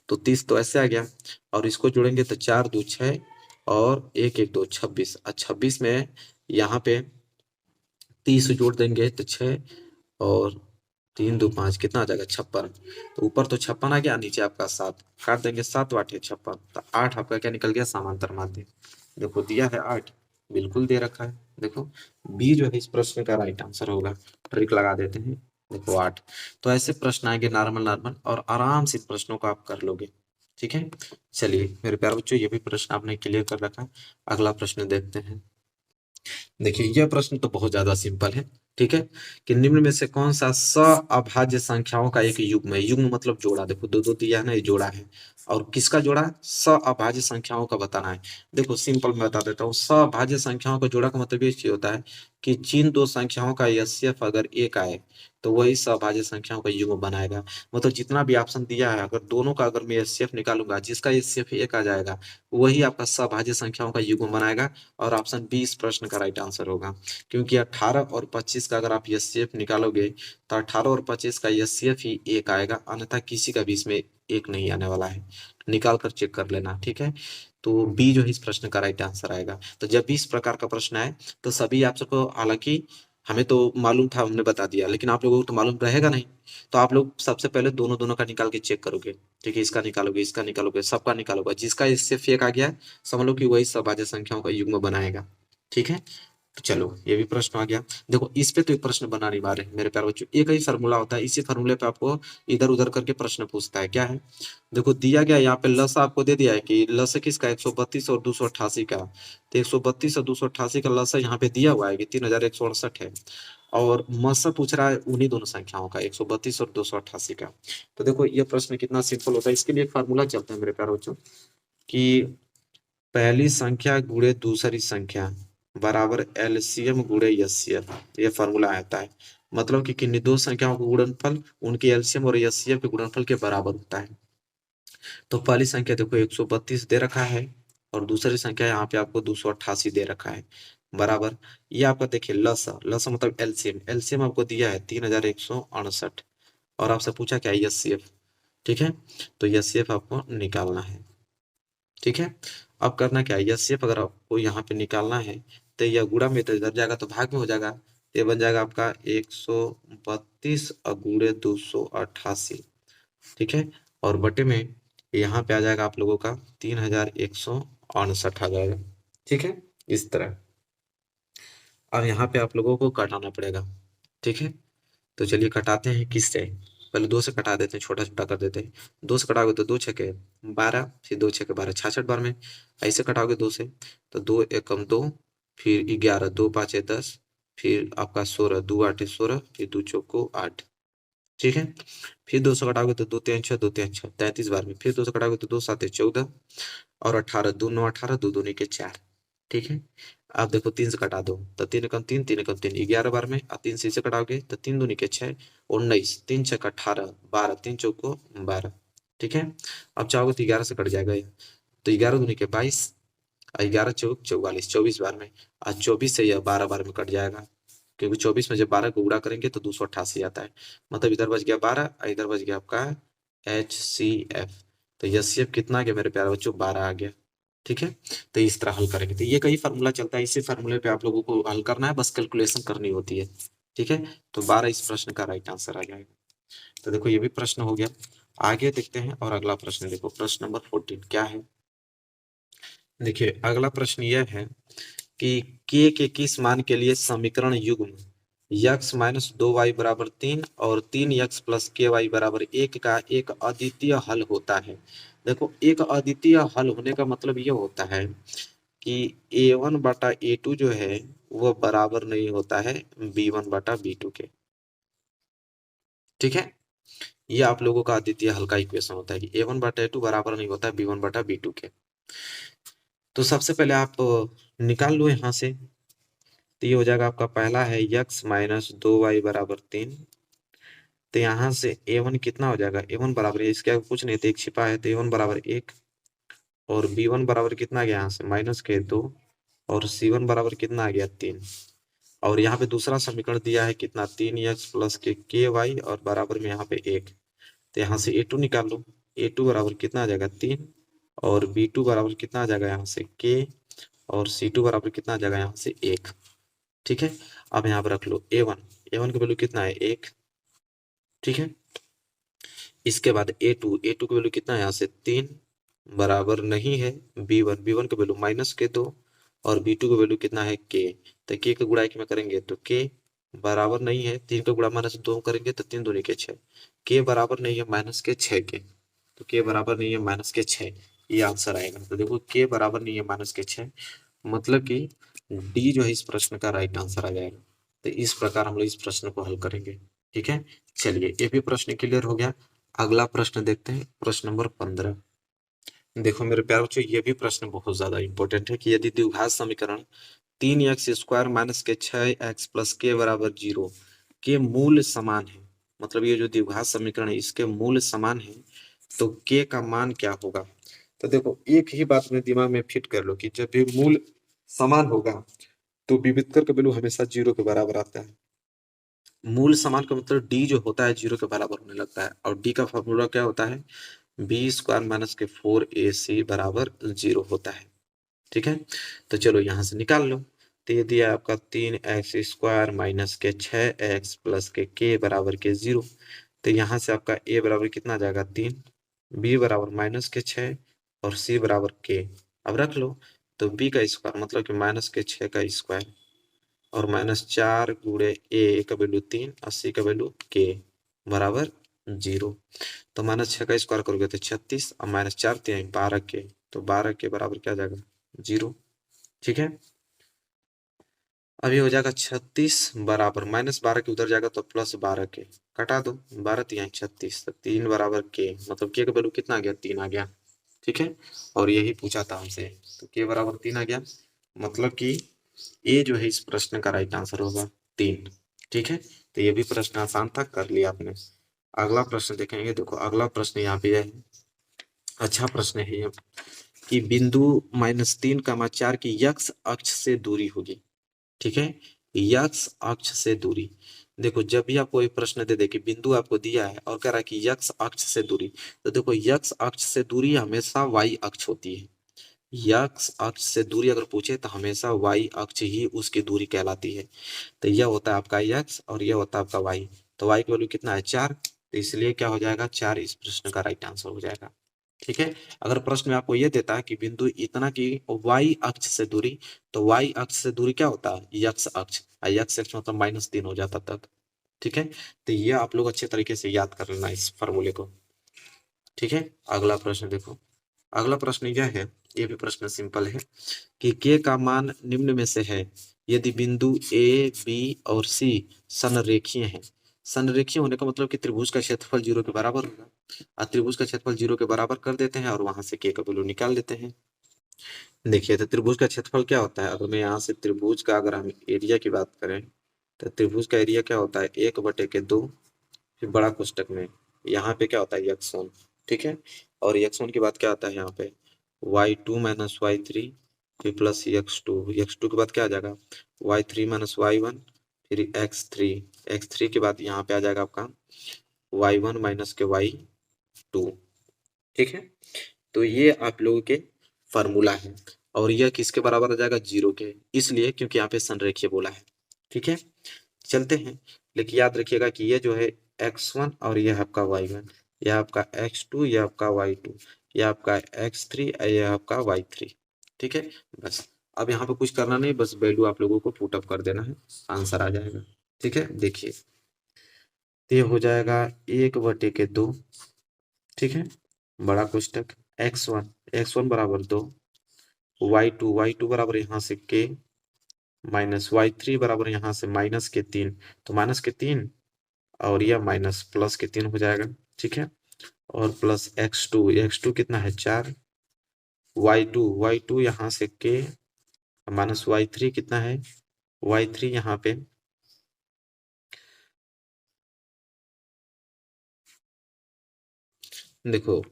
तो 30 तो ऐसे आ गया, और इसको जोड़ेंगे तो 4 2 6, और 1 1 2 26, और 26 में यहाँ पे 30 जोड़ देंगे तो 6, और 3 2 5 कितना आ जाएगा 56। तो ऊपर तो 56 आ गया, नीचे आपका 7, काट देंगे 7 8 56, तो 8 आपका क्या निकल गया समांतर माध्य। देखो दिया है 8, बिल्कुल दे रखा है। देखो बी जो है इस प्रश्न का राइट आंसर होगा। ट्रिक लगा देते हैं, देखो 8। तो ऐसे प्रश्न आएंगे नॉर्मल नॉर्मल, और आराम से इन प्रश्नों को आप कर लोगे। ठीक है, चलिए मेरे प्यारे बच्चों ये भी प्रश्न आपने क्लियर कर रखा है। अगला प्रश्न देखते हैं। देखिए यह प्रश्न तो बहुत ज्यादा सिंपल है। ठीक है, कि निम्न में से कौन सा अभाज्य संख्याओं का एक युग्म है। युग्म मतलब जोड़ा। देखो दो दो दिया है ना, ये जोड़ा है। और किसका जोड़ा? अभाज्य संख्याओं का बताना है। देखो सिंपल मैं बता देता हूँ। अभाज्य संख्याओं का जोड़ा का मतलब ये चीज होता है कि जिन दो संख्याओं का एचसीएफ अगर एक आए तो वही अभाज्य संख्याओं का युग्म बनाएगा। मतलब जितना भी ऑप्शन दिया है, अगर दोनों का अगर मैं एचसीएफ निकालूंगा, जिसका एचसीएफ एक आ जाएगा वही आपका अभाज्य संख्याओं का युग्म बनाएगा। और ऑप्शन बी इस प्रश्न का राइट आंसर होगा। क्योंकि 18 और 25 का अगर आप एचसीएफ निकालोगे तो 18 और 25 का एचसीएफ ही एक आएगा, अन्यथा किसी का भी इसमें एक नहीं आने वाला है। निकाल कर चेक कर लेना। ठीक है, तो बी जो है इस प्रश्न का राइट आंसर आएगा। तो जब भी इस प्रकार का प्रश्न आए तो सभी आप सबको, हालांकि हमें तो मालूम था, हमने बता दिया, लेकिन आप लोगों को तो मालूम रहेगा नहीं। तो आप लोग सबसे पहले दोनों दोनों का निकाल के चेक करोगे। ठीक है, इसका निकालोगे, इसका निकालोगे, सबका निकालोगे, जिसका इससे फेक आ गया समझ लो कि वही सभाज्य संख्याओं का युग्म बनाएगा। ठीक है, तो चलो ये भी प्रश्न आ गया। देखो इस पे तो एक प्रश्न बना नहीं पा रहे मेरे प्यारे बच्चों। एक ही फार्मूला होता है, इसी फार्मूले पे आपको इधर उधर करके प्रश्न पूछता है। क्या है? देखो दिया गया यहाँ पे लस आपको दे दिया है कि लस किसका 132 और 288 का। तो 132 और 288 का लस यहाँ पे दिया हुआ है कि 3168 है। और मस पूछ रहा है उन्हीं दोनों संख्याओं का 132 और 288 का। तो देखो ये प्रश्न कितना सिंपल होता है। इसके लिए एक फार्मूला चलता है मेरे प्यारे बच्चों, कि पहली संख्या गुणे दूसरी संख्या बराबर एलसीएम गुणे एचसीएफ। ये फॉर्मूला आता है। मतलब कि किन्हीं दो संख्याओं का गुणनफल उनके एलसीएम और एचसीएफ के गुणनफल के बराबर होता है। तो पहली संख्या देखो 132 दे रखा है, और दूसरी संख्या यहाँ पे आपको 288 दे रखा है, बराबर। ये आपका देखिए लसा, लसा मतलब एलसीएम, एलसीएम आपको दिया है 3168, और आपसे पूछा क्या एचसीएफ। ठीक है, तो एचसीएफ आपको निकालना है। ठीक है, अब करना क्या है, एचसीएफ अगर आपको यहाँ पे निकालना है तो यह गुणा में तो इधर जाएगा तो भाग में हो जाएगा। तो ये बन जाएगा आपका 132 गुणे 288। ठीक है, और बटे में यहाँ पे आ जाएगा आप लोगों का 3168 आ जाएगा। ठीक है, इस तरह। अब यहाँ पे आप लोगों को काटाना पड़ेगा। ठीक है, तो चलिए कटाते हैं किससे। पहले दो से कटा देते हैं, छोटा छोटा कर देते हैं। दो से कटाओगे तो दो छके 12, फिर दो छके 12, 66 बार में। ऐसे कटाओगे दो से तो दो एकम दो, फिर 11, दो पाँचे 10, फिर आपका 16, दो आठे 16, फिर दो चौको 8। ठीक है, फिर दो से कटाओगे तो दो तीन छः, दो तीन छः 33 बार में। फिर दो से कटाओगे तो दो साते 14, और 18, दो नौ 18, दो दूनी के 4। ठीक है, आप देखो तीन से कटा दो तो तीन एकम तीन, तीन एकम तीन 11 बार में। और तीन से कटाओगे तो तीन दूनी के 6, 19, तीन छक 18, 12, तीन चौको 12। ठीक है, अब चाहोगे तो 11 से कट जाएगा ये। तो 11 दूनी के 22, 11 चौक 44, 24 बार में। और 24 से यह 12 बार में कट जाएगा, क्योंकि 24 में जब 12 को गुणा करेंगे तो 288 आता है। मतलब इधर बच गया 12 और इधर बच गया आपका HCF। तो HCF कितना आ गया मेरे प्यारे बच्चों? 12 आ गया। ठीक है, तो इस तरह हल करेंगे। तो ये कई फार्मूला चलता है, इसी फार्मूले पे आप लोगों को हल करना है, बस कैलकुलेशन करनी होती है। ठीक है, तो 12 इस प्रश्न का राइट आंसर आ जाएगा। तो देखो ये भी प्रश्न हो गया। आगे देखते हैं और अगला प्रश्न देखो, प्रश्न नंबर 14 क्या है। देखिए अगला प्रश्न यह है कि के किस मान के लिए समीकरण युग्म यक्स माइनस 2y बराबर 3 और 3x प्लस के वाई बराबर 1 का एक अद्वितीय हल होता है। देखो एक अद्वितीय हल होने का मतलब ये होता है कि a1 बटा a2 जो है वह बराबर नहीं होता है b1 बटा b2 के। ठीक है, ये आप लोगों का अद्वितीय हल का इक्वेशन होता है कि a1 बटा a2 बराबर नहीं होता है b1 बटा b2 के। तो सबसे पहले आप निकाल लो यहाँ से। तो ये हो जाएगा आपका पहला है यक्स माइनस 2y बराबर 3। तो यहाँ से a1 कितना हो जाएगा? a1 बराबर इसके आगे कुछ नहीं, तो एक छिपा है तो a1 बराबर 1, और b1 बराबर कितना आ गया यहाँ से माइनस के 2, और c1 बराबर कितना आ गया 3। और यहाँ पे दूसरा समीकरण दिया है कितना 3x प्लस के वाई और बराबर में यहाँ पे 1। तो यहाँ से a2 निकाल लो। a2 बराबर कितना आ जाएगा 3, और b2 बराबर कितना आ जाएगा यहाँ से k, और c2 बराबर कितना आ जाएगा यहाँ से 1। ठीक है, अब यहाँ पर रख लो a1, a1 की वैल्यू कितना है 1। ठीक है, इसके बाद a2, a2 की वैल्यू कितना है यहाँ से 3, बराबर नहीं है b1, b1 की वैल्यू माइनस के 2, और b2 की वैल्यू कितना है k। तो k का गुणा एक में करेंगे तो k बराबर नहीं है, 3 का गुणा माइनस 2 करेंगे तो 3 दूनी के 6, k बराबर नहीं है माइनस के 6 के। तो k बराबर नहीं है माइनस के 6, ये आंसर आएगा। तो देखो k बराबर नहीं है माइनस के 6, मतलब कि डी जो है इस प्रश्न का राइट आंसर आ जाएगा। तो इस प्रकार हम लोग इस प्रश्न को हल करेंगे। ठीक है, चलिए ये भी प्रश्न क्लियर हो गया। अगला प्रश्न देखते हैं, प्रश्न नंबर 15। देखो मेरे प्यारे बच्चों, ये भी प्रश्न बहुत ज्यादा इंपॉर्टेंट है कि यदि द्विघात समीकरण 3x² माइनस के 6x प्लस के बराबर 0 के मूल समान है, मतलब ये जो द्विघात समीकरण है इसके मूल समान है, तो के का मान क्या होगा। तो देखो एक ही बात अपने दिमाग में फिट कर लो कि जब भी मूल समान होगा तो विविधकर का वैल्यू हमेशा 0 के बराबर आता है। मूल समान का मतलब डी जो होता है 0 के बराबर होने लगता है, और डी का फॉर्मूला क्या होता है, b² माइनस के 4ac बराबर 0 होता है। ठीक है, तो चलो यहाँ से निकाल लो। तो ये दिया आपका 3x² माइनस के 6x प्लस के बराबर के 0। तो यहाँ से आपका a बराबर कितना आ जाएगा 3, b बराबर माइनस के 6 और c बराबर k। अब रख लो, तो b का स्क्वायर मतलब कि माइनस के 6 का स्क्वायर और -4 गुणे a का वैल्यू 3 और c का वैल्यू k बराबर 0। तो -6 का स्क्वायर करोगे तो 36 और -4 3 12 के, तो 12 के बराबर क्या आ जाएगा 0। ठीक है, अभी हो जाएगा 36 बराबर -12 के उधर जाएगा तो +12 के, कटा दो 12 3 36, तो 3 बराबर के, मतलब के का वैल्यू कितना आ गया 3 आ गया। ठीक है, और यही पूछा था हमसे, तो के बराबर 3 आ गया, मतलब कि ए जो है इस प्रश्न का राइट आंसर होगा 3। ठीक है, तो ये भी प्रश्न आसान था, कर लिया आपने। अगला प्रश्न देखेंगे। देखो अगला प्रश्न यहाँ पे है, अच्छा प्रश्न है ये, कि बिंदु -3, 4 की यक्स अक्ष से दूरी होगी। ठीक है, यक्स अक्ष से दूरी। देखो जब भी आपको एक प्रश्न दे दे कि बिंदु आपको दिया है और कह रहा है कि यक्स अक्ष से दूरी, तो देखो यक्स अक्ष से दूरी हमेशा वाई अक्ष होती है। यक्स अक्ष से दूरी अगर पूछे तो हमेशा वाई अक्ष ही उसकी दूरी कहलाती है। तो यह होता है आपका यक्स और यह होता है आपका वाई। तो वाई की वैल्यू कितना है 4, तो इसलिए क्या हो जाएगा 4 इस प्रश्न का राइट आंसर हो जाएगा। ठीक है, अगर प्रश्न में आपको यह देता है कि बिंदु इतना की वाई अक्ष से दूरी, तो वाई अक्ष से दूरी क्या होता है यक्स अक्ष, यक्स अक्ष मतलब -3 हो जाता तब। ठीक है, तो ये आप लोग अच्छे तरीके से याद कर लेना इस फॉर्मूले को। ठीक है, अगला प्रश्न देखो। अगला प्रश्न यह है, ये भी प्रश्न सिंपल है, कि के का मान निम्न में से है यदि बिंदु ए बी और सी संरेखीय हैं। संरेखीय होने का मतलब कि त्रिभुज का क्षेत्रफल 0 के बराबर होगा, और त्रिभुज का क्षेत्रफल 0 के बराबर कर देते हैं और वहां से के का वैल्यू निकाल लेते हैं। देखिए तो त्रिभुज का क्षेत्रफल क्या होता है, अगर मैं यहाँ से त्रिभुज का अगर हम एरिया की बात करें, तो त्रिभुज का एरिया क्या होता है 1/2, फिर बड़ा कोष्टक में यहाँ पे क्या होता है x1। ठीक है, और x1 की बात क्या आता है यहाँ पे y2 माइनस y3, फिर प्लस x2 के बाद क्या आ जाएगा y3 माइनस y1, फिर x3 के बाद यहाँ पे आ जाएगा आपका y1 माइनस के y2। ठीक है, तो ये आप लोगों के फॉर्मूला है, और यह किसके बराबर आ जाएगा 0 के, इसलिए क्योंकि यहाँ पे संरेखीय बोला है। ठीक है, चलते हैं, लेकिन याद रखिएगा कि ये जो है x1 और यह आपका y1, यह आपका x2, यह आपका y2, यह आपका x3, यह आपका y3। ठीक है, बस अब यहाँ पे कुछ करना नहीं, बस वैल्यू आप लोगों को पुट अप कर देना है, आंसर आ जाएगा। ठीक है, देखिए ये हो जाएगा 1/2। ठीक है, बड़ा कोष्टक x1 बराबर 2, y2 बराबर यहाँ से k, माइनस y3 बराबर यहाँ से -3, तो -3 और यह माइनस +3 हो जाएगा। ठीक है, और प्लस x2 कितना है 4, y2 यहाँ से k, माइनस y3 कितना है y3 यहाँ पे देखो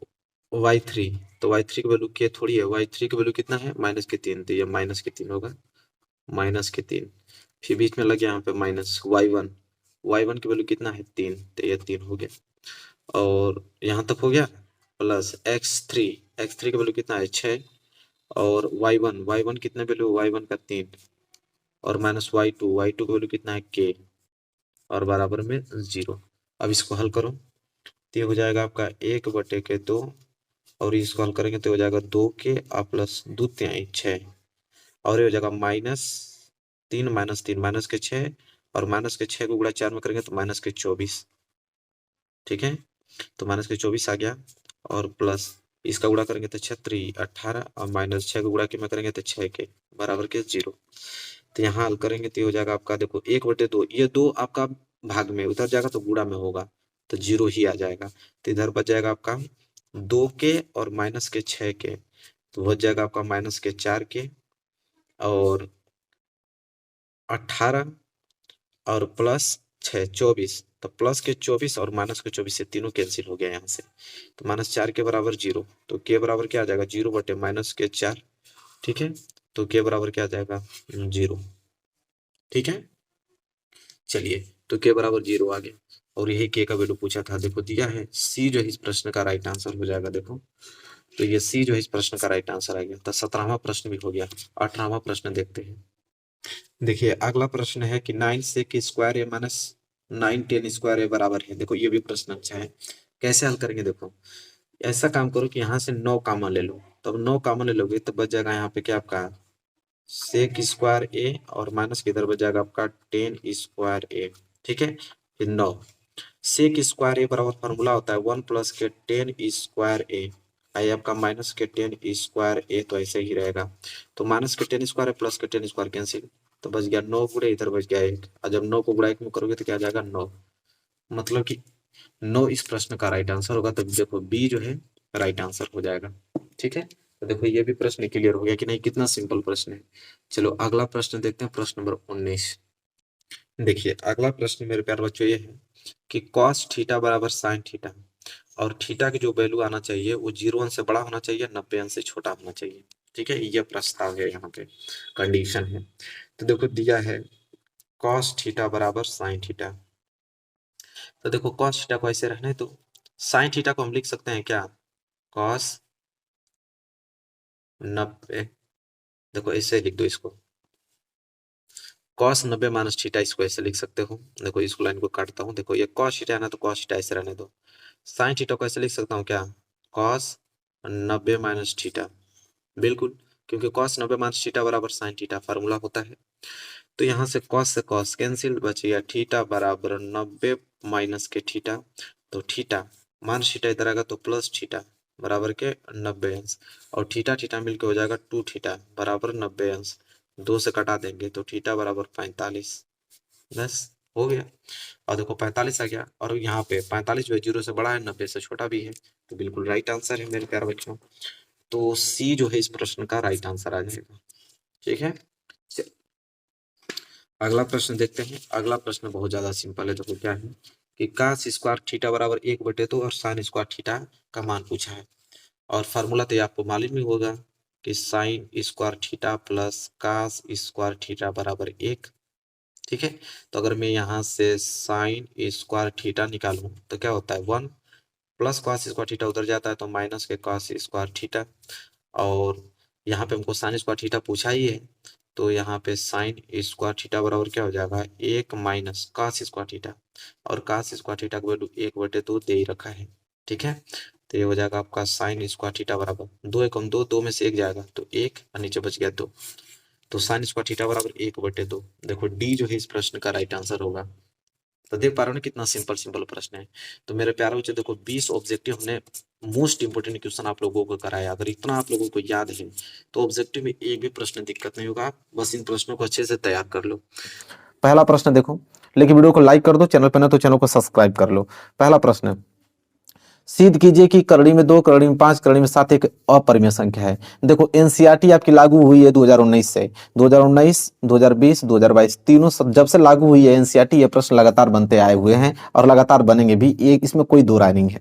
y3, तो y3 की वैल्यू k थोड़ी है, y3 की वैल्यू कितना है -3, तो ये -3 होगा, -3, फिर बीच में लग गया यहाँ पे माइनस y1 की वैल्यू कितना है 3, तो ये 3 हो गया, और यहाँ तक हो गया, प्लस x3 की वैल्यू कितना है 6, और y1 कितना वैल्यू y1 का 3, और माइनस y2 की वैल्यू कितना है k, और बराबर में 0। अब इसको हल करो, तो ये हो जाएगा आपका 1/2, और इसको हल करेंगे तो हो जाएगा 2k प्लस 2 तिहाई 6, और ये हो जाएगा -3 माइनस के 6, और माइनस के 6 को गुणा 4 में करेंगे तो -24। ठीक है, तो -24 आ गया, और प्लस इसका गुणा करेंगे तो 6 18 और माइनस 6 का गुणा में करेंगे तो 6 के बराबर के 0। तो यहाँ हल करेंगे तो ये हो जाएगा आपका, देखो 1/2, ये 2 आपका भाग में उधर जाएगा तो गुणा में होगा तो 0 ही आ जाएगा। तो इधर बच जाएगा आपका 2 के और माइनस के 6 के, तो बच जाएगा आपका माइनस के 4 के और 18 और प्लस 6 24। तो प्लस के 24 और माइनस के 24 से तीनों कैंसिल हो गया यहाँ से, तो -4 के बराबर 0। तो के बराबर क्या आ जाएगा 0/-4। ठीक है, तो के बराबर क्या आ जाएगा 0। ठीक है, चलिए तो के बराबर 0 आ गया और यही के का वैल्यू पूछा था, देखो दिया है। सी जो है इस प्रश्न का राइट आंसर हो जाएगा। देखो तो ये सी जो है इस प्रश्न का राइट आंसर आ गया। तो 17वां प्रश्न भी हो गया। 18वां प्रश्न देखते हैं। देखिए अगला प्रश्न है कि 9 sec स्क्वायर ए माइनस 9 10 स्क्वायर ए बराबर है। देखो ये भी प्रश्न अच्छा है, कैसे हल करेंगे। देखो ऐसा काम करो कि यहाँ से 9 कॉमन ले लो, तब 9 कॉमन ले लोगे तो बच जाएगा यहाँ पे क्या आपका सेक स्क्वायर ए और माइनस के इधर बच जाएगा आपका 10 स्क्वायर ए। ठीक है, फिर 9 सेक स्क्वायर ए बराबर फॉर्मूला होता है 1 प्लस के 10 स्क्वायर ए, आई आपका माइनस के 10 स्क्वायर ए, तो ऐसे ही रहेगा। तो माइनस के 10 स्क्वायर प्लस के 10 स्क्वायर कैंसिल, तो बच गया 9 गुणे इधर बच गया 1, और जब 9 को गुणा 1 में करोगे तो क्या आ जाएगा 9। मतलब कि 9 इस प्रश्न का राइट आंसर होगा। तो देखो बी जो है राइट आंसर हो जाएगा। ठीक है, तो देखो ये भी प्रश्न क्लियर हो गया कि नहीं, कितना सिंपल प्रश्न है। चलो अगला प्रश्न देखते हैं, प्रश्न नंबर 19। देखिए अगला प्रश्न मेरे प्यारे बच्चों ये है कि cos थीटा बराबर sin थीटा, और थीटा की जो वैल्यू आना चाहिए वो 0 अंश से बड़ा होना चाहिए, 90 अंश से छोटा होना चाहिए। ठीक है, ये प्रस्ताव है, यहाँ पे कंडीशन है। तो देखो दिया है cos थीटा बराबर sin थीटा। तो देखो cos थीटा को ऐसे रहने तो sin थीटा को हम लिख सकते हैं क्या, cos 90, देखो ऐसे लिख दो इसको, cos 90 माइनस थीटा, इसको ऐसे लिख सकते हो। देखो इसको लाइन को काटता हूँ, देखो ये cos थीटा है ना, तो cos थीटा ऐसे रहने दो। sin थीटा को ऐसे लिख सकता हूँ क्या, cos 90 माइनस थीटा, बिल्कुल, क्योंकि cos 90 माइनस थीटा बराबर sin थीटा फार्मूला होता है। तो यहाँ से cos से cos कैंसिल, बच गया थीटा बराबर 90 माइनस के थीटा, तो थीटा माइनस थीटा इधर आएगा तो प्लस थीटा बराबर के 90 अंश, और थीटा थीटा मिलके हो जाएगा 2 थीटा बराबर 90 अंश, 2 से कटा देंगे तो थीटा बराबर 45। बस हो गया, और देखो 45 आ गया, और यहाँ पे 45 जो है 0 से बड़ा है, 90 से छोटा भी है, तो बिल्कुल राइट आंसर है मेरे प्यारे बच्चों। तो सी जो है इस प्रश्न का राइट आंसर आ जाएगा। ठीक है, अगला प्रश्न देखते हैं। अगला प्रश्न बहुत ज्यादा सिंपल है। देखो क्या है कि cos स्क्वायर थीटा बराबर 1/2 और sin स्क्वायर थीटा का मान पूछा है, और फार्मूला तो ये आपको मालूम ही होगा कि sin square theta plus cos square theta बराबर 1। ठीक है, तो अगर मैं यहाँ से sin स्क्वायर थीटा निकालूं तो क्या होता है 1 प्लस cos स्क्वायर थीटा उधर जाता है तो माइनस के cos स्क्वायर थीटा, और यहाँ पे हमको sin स्क्वायर थीटा पूछा ही है, तो यहाँ पे sin स्क्वायर थीटा बराबर क्या हो जाएगा 1 माइनस cos स्क्वायर थीटा, और cos स्क्वायर थीटा का वैल्यू 1/2 दे ही रखा है। ठीक है, तो ये हो जाएगा आपका sin स्क्वायर थीटा बराबर 2 एकम 2, 2 में से 1 जाएगा तो 1 और नीचे बच गया 2, तो sin स्क्वायर थीटा बराबर 1/2। देखो डी जो है इस प्रश्न का राइट आंसर होगा। तो देख पा रहे हो ना कितना सिंपल सिंपल प्रश्न है। तो मेरे प्यारे बच्चों देखो 20 ऑब्जेक्टिव हमने मोस्ट इंपोर्टेंट क्वेश्चन आप लोगों को कराया। अगर इतना आप लोगों को याद है तो ऑब्जेक्टिव में एक भी प्रश्न दिक्कत नहीं होगा, बस इन प्रश्नों को अच्छे से तैयार कर लो। पहला प्रश्न देखो, लेकिन वीडियो को लाइक कर दो, चैनल पर ना तो चैनल को सब्सक्राइब कर लो। पहला प्रश्न, सिद्ध कीजिए कि करड़ी में 2, करड़ी में 5, करड़ी में 7 एक अपरिमेय संख्या है। देखो एनसीईआरटी आपकी लागू हुई है 2019 से, 2019, 2020, 2022 तीनों जब से लागू हुई है एनसीईआरटी, ये प्रश्न लगातार बनते आए हुए हैं और लगातार बनेंगे भी, एक इसमें कोई दो राय नहीं है।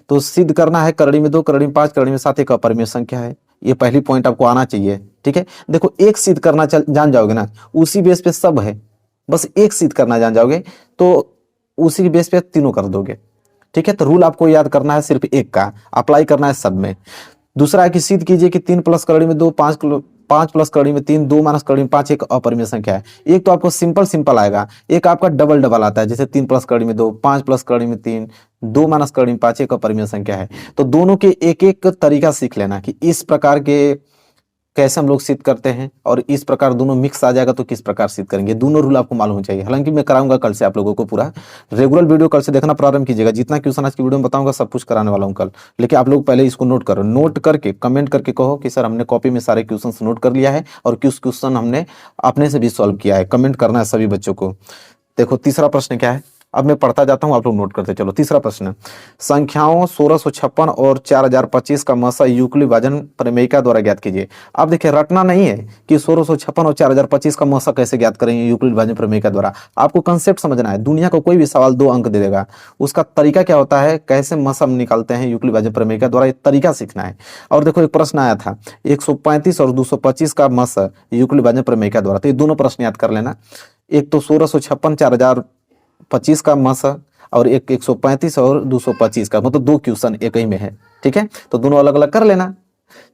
तो सिद्ध करना है करड़ी में 2, करड़ी में 5, करड़ी में 7 एक अपरिमेय संख्या है। ये पहली पॉइंट आपको आना चाहिए। ठीक है, देखो एक सिद्ध करना जान जाओगे ना, उसी बेस पे सब है, बस एक सिद्ध करना जान जाओगे तो उसी बेस पे तीनों कर दोगे। ठीक है, तो रूल आपको याद करना है सिर्फ एक का, अप्लाई करना है सब में। दूसरा है कि सिद्ध कीजिए कि 3 प्लस करड़ी में 2, 5 प्लस करड़ी में 3, 2 माइनस करड़ी में 5 एक अपरिमेय संख्या है। एक तो आपको सिंपल सिंपल आएगा, एक आपका डबल डबल आता है, जैसे 3 प्लस करड़ी में 2, 5 प्लस करड़ी में 3, 2 माइनस करड़ी में 5 एक अपरिमेय संख्या है। तो दोनों के एक एक तरीका सीख लेना कि इस प्रकार के कैसे हम लोग सिद्ध करते हैं, और इस प्रकार दोनों मिक्स आ जाएगा तो किस प्रकार सिद्ध करेंगे, दोनों रूल आपको मालूम चाहिए। हालांकि मैं कराऊंगा कल से आप लोगों को पूरा रेगुलर वीडियो कल से देखना प्रारंभ कीजिएगा, जितना क्वेश्चन आज की वीडियो में बताऊंगा सब कुछ कराने वाला हूं कल। लेकिन आप लोग पहले इसको नोट करो, नोट करके कमेंट करके कहो कि सर हमने कॉपी में सारे क्वेश्चन नोट कर लिया है और किस क्वेश्चन हमने अपने से भी सॉल्व किया है, कमेंट करना है सभी बच्चों को। देखो तीसरा प्रश्न क्या है, अब मैं पढ़ता जाता हूं, आप लोग नोट करते चलो। तीसरा प्रश्न, संख्याओं 1656 और 4025 का मसा यूक्लिड भाजन प्रमेयिका द्वारा ज्ञात कीजिए। अब देखिए रटना नहीं है कि 1656 और 4025 का मसा कैसे ज्ञात करेंगे यूक्लिड भाजन प्रमेयिका द्वारा, आपको कंसेप्ट समझना है। दुनिया का कोई भी सवाल 2 अंक दे देगा, उसका तरीका क्या होता है, कैसे मसा निकालते हैं यूक्लिड भाजन प्रमेयिका द्वारा, ये तरीका सीखना है। और देखो एक प्रश्न आया था 135 और 225 का मसा यूक्लिड भाजन प्रमेयिका द्वारा, तो ये दोनों प्रश्न याद कर लेना। एक तो 1656 4025 का मसा और एक 135 और 225 का, मतलब 2 क्वेश्चन एक ही में है, ठीक है, तो दोनों अलग अलग कर लेना।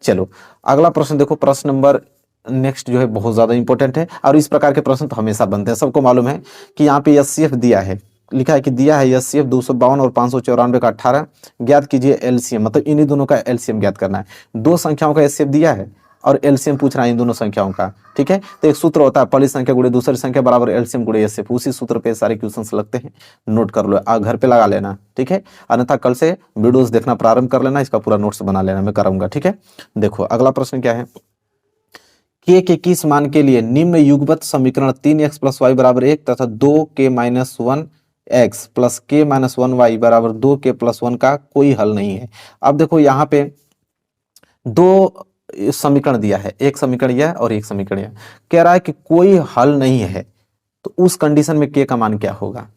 चलो अगला प्रश्न देखो, प्रश्न नंबर नेक्स्ट जो है बहुत ज्यादा इंपॉर्टेंट है, और इस प्रकार के प्रश्न तो हमेशा बनते हैं, सबको मालूम है कि यहाँ पे एचसीएफ दिया है, लिखा है कि दिया है एचसीएफ 252 और 594 का 18, ज्ञात कीजिए एलसीएम, मतलब इन्हीं दोनों का एलसीएम ज्ञात करना है। 2 संख्याओं का एचसीएफ दिया है और एलसीएम पूछ रहा है इन दोनों संख्याओं का, ठीक है। तो एक सूत्र होता है पहली संख्या गुणे दूसरी संख्या बराबर एलसीएम गुणे एचसीएफ, उसी सूत्र पे सारे क्वेश्चंस लगते हैं, नोट कर लो, घर पे लगा लेना, ठीक है। अन्यथा कल से वीडियोस देखना प्रारंभ कर लेना, इसका पूरा नोट्स बना लेना, मैं कराऊंगा, ठीक है। देखो अगला प्रश्न क्या है, के किस मान के लिए निम्न युगपत समीकरण 3x + y = 1 तथा 2k - 1x + k - 1y = 2k + 1 का कोई हल नहीं है। अब देखो यहाँ पे 2 समीकरण दिया है, एक समीकरण यह और एक समीकरण यह, कह रहा है कि कोई हल नहीं है, तो उस कंडीशन में के का मान क्या होगा,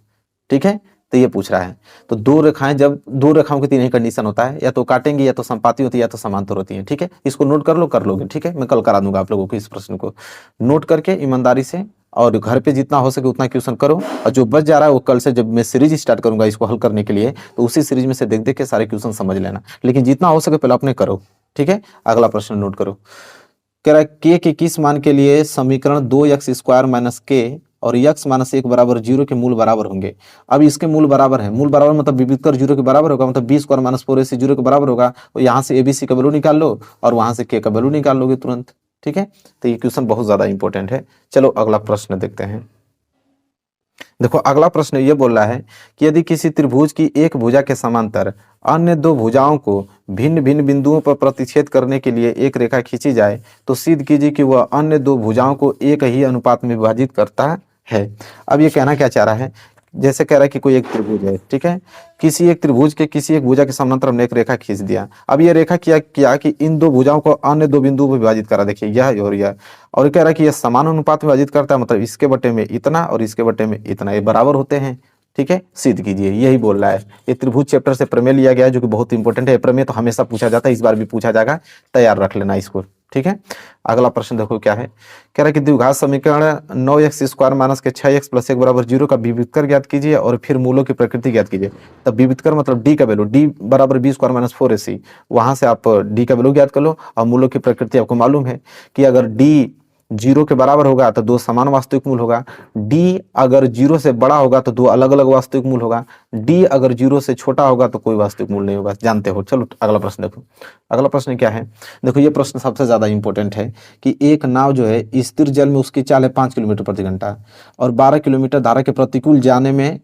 ठीक है, तो ये पूछ रहा है। तो 2 रेखाएं, जब 2 रेखाओं की 3 ही कंडीशन होता है, या तो काटेंगी या तो संपाती होती है या तो समांतर होती है, ठीक है। इसको नोट कर लो, कर लोगे, ठीक है, मैं कल करा दूंगा आप लोगों को इस प्रश्न को, नोट करके ईमानदारी से, और घर पे जितना हो सके उतना क्वेश्चन करो, और जो बच जा रहा है वो कल से जब मैं सीरीज स्टार्ट करूंगा इसको हल करने के लिए, तो उसी सीरीज में से देख देख के सारे क्वेश्चन समझ लेना, लेकिन जितना हो सके पहले अपने करो, ठीक है। अगला प्रश्न नोट करो, कह रहा है के किस मान के लिए समीकरण 2x² - k और x - 1 = 0 के मूल बराबर होंगे। अब इसके मूल बराबर है, मूल बराबर मतलब विविध कर 0 के बराबर होगा, मतलब b² - 4ac 0 के बराबर होगा, और यहाँ से abc का वैल्यू निकाल लो और वहां से k का वैल्यू निकाल लोगे तुरंत, ठीक है। तो ये क्वेश्चन बहुत ज्यादा इंपॉर्टेंट है। चलो अगला प्रश्न देखते हैं। देखो अगला प्रश्न ये बोल रहा है कि यदि किसी त्रिभुज की एक भुजा के समांतर अन्य 2 भुजाओं को भिन्न भिन्न बिंदुओं पर प्रतिच्छेद करने के लिए एक रेखा खींची जाए, तो सिद्ध कीजिए कि वह अन्य 2 भुजाओं को एक ही अनुपात में विभाजित करता है। अब ये कहना क्या चाह रहा है, जैसे कह रहा है कि कोई एक त्रिभुज है, ठीक है, किसी एक त्रिभुज के किसी एक भुजा के समानांतर हमने एक रेखा खींच दिया। अब ये रेखा क्या कि इन 2 भुजाओं को अन्य 2 बिंदुओं पर विभाजित करा, देखिए यह और यह, और कह रहा है कि यह समान अनुपात में विभाजित करता है, मतलब इसके बटे में इतना और इसके बटे में इतना, ये बराबर होते हैं, ठीक है, सिद्ध कीजिए, यही बोल रहा है। ये त्रिभुज चैप्टर से प्रमेय लिया गया है, जो कि बहुत इंपॉर्टेंट है। प्रमेय तो हमेशा पूछा जाता है, इस बार भी पूछा जाएगा, तैयार रख लेना इसको, ठीक है। अगला प्रश्न देखो क्या है, कह रहा है कि द्विघात समीकरण 9x² - के 6x + 1 = 0 का विविधकर ज्ञात कीजिए और फिर मूलों की प्रकृति ज्ञात कीजिए। तब विविधकर मतलब d का वैल्यू, d = b² - 4ac, वहां से आप d का वैल्यू ज्ञात कर लो, और मूलों की प्रकृति आपको मालूम है कि अगर d 0 के बराबर होगा तो 2 समान वास्तविक मूल होगा, d अगर 0 से बड़ा होगा तो 2 अलग अलग वास्तविक मूल होगा, d अगर 0 से छोटा होगा तो कोई वास्तविक मूल नहीं होगा, जानते हो। चलो अगला प्रश्न देखो, अगला प्रश्न क्या है, देखो ये प्रश्न सबसे ज्यादा इंपॉर्टेंट है कि एक नाव जो है स्थिर जल में उसकी चाल है 5 किलोमीटर प्रति घंटा और 12 किलोमीटर धारा के प्रतिकूल जाने में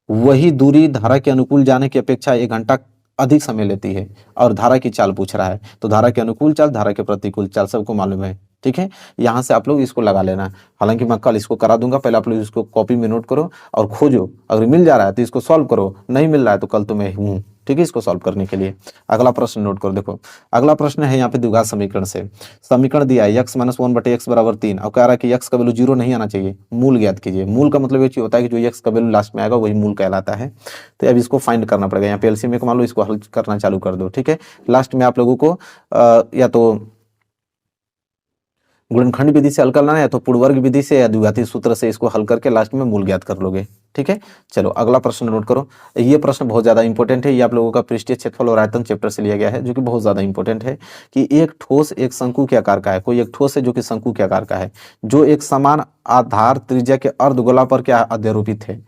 वही दूरी धारा के अनुकूल जाने की अपेक्षा 1 घंटा अधिक समय लेती है, और धारा की चाल पूछ रहा है। तो धारा के अनुकूल चाल, धारा के प्रतिकूल चाल सबको मालूम है, ठीक है। यहाँ से आप लोग इसको लगा लेना, हालांकि मैं कल इसको करा दूंगा, पहले आप लोग इसको कॉपी में नोट करो और खोजो, अगर मिल जा रहा है तो इसको सॉल्व करो, नहीं मिल रहा है तो कल तो मैं हूँ, ठीक है, इसको सॉल्व करने के लिए। अगला प्रश्न नोट करो, देखो अगला प्रश्न है यहाँ पे द्विघात समीकरण से, समीकरण दिया है x - 1/x = 3, और कह रहा है कि x का वैल्यू 0 नहीं आना चाहिए, मूल ज्ञात कीजिए। मूल का मतलब ये होता है कि जो x का वैल्यू लास्ट में आएगा वही मूल कहलाता है। तो अब इसको फाइंड करना पड़ेगा, यहाँ पे एलसीएम मान लो, इसको हल करना चालू कर दो, ठीक है। लास्ट में आप लोगों को या तो गुणनखंड विधि से हल करना है, या तो पूर्ववर्ग विधि से, या द्विघाती सूत्र से इसको हल करके लास्ट में मूल ज्ञात कर लोगे, ठीक है। चलो अगला प्रश्न नोट करो, ये प्रश्न बहुत ज्यादा इंपॉर्टेंट है, ये आप लोगों का पृष्ठीय क्षेत्रफल और आयतन चैप्टर से लिया गया है, जो कि बहुत ज्यादा इंपॉर्टेंट है कि एक ठोस एक शंकु के आकार का है, कोई एक ठोस है जो कि शंकु के आकार का है, जो एक समान आधार त्रिज्या के अर्धगोला पर क्या अध्यारोपित है।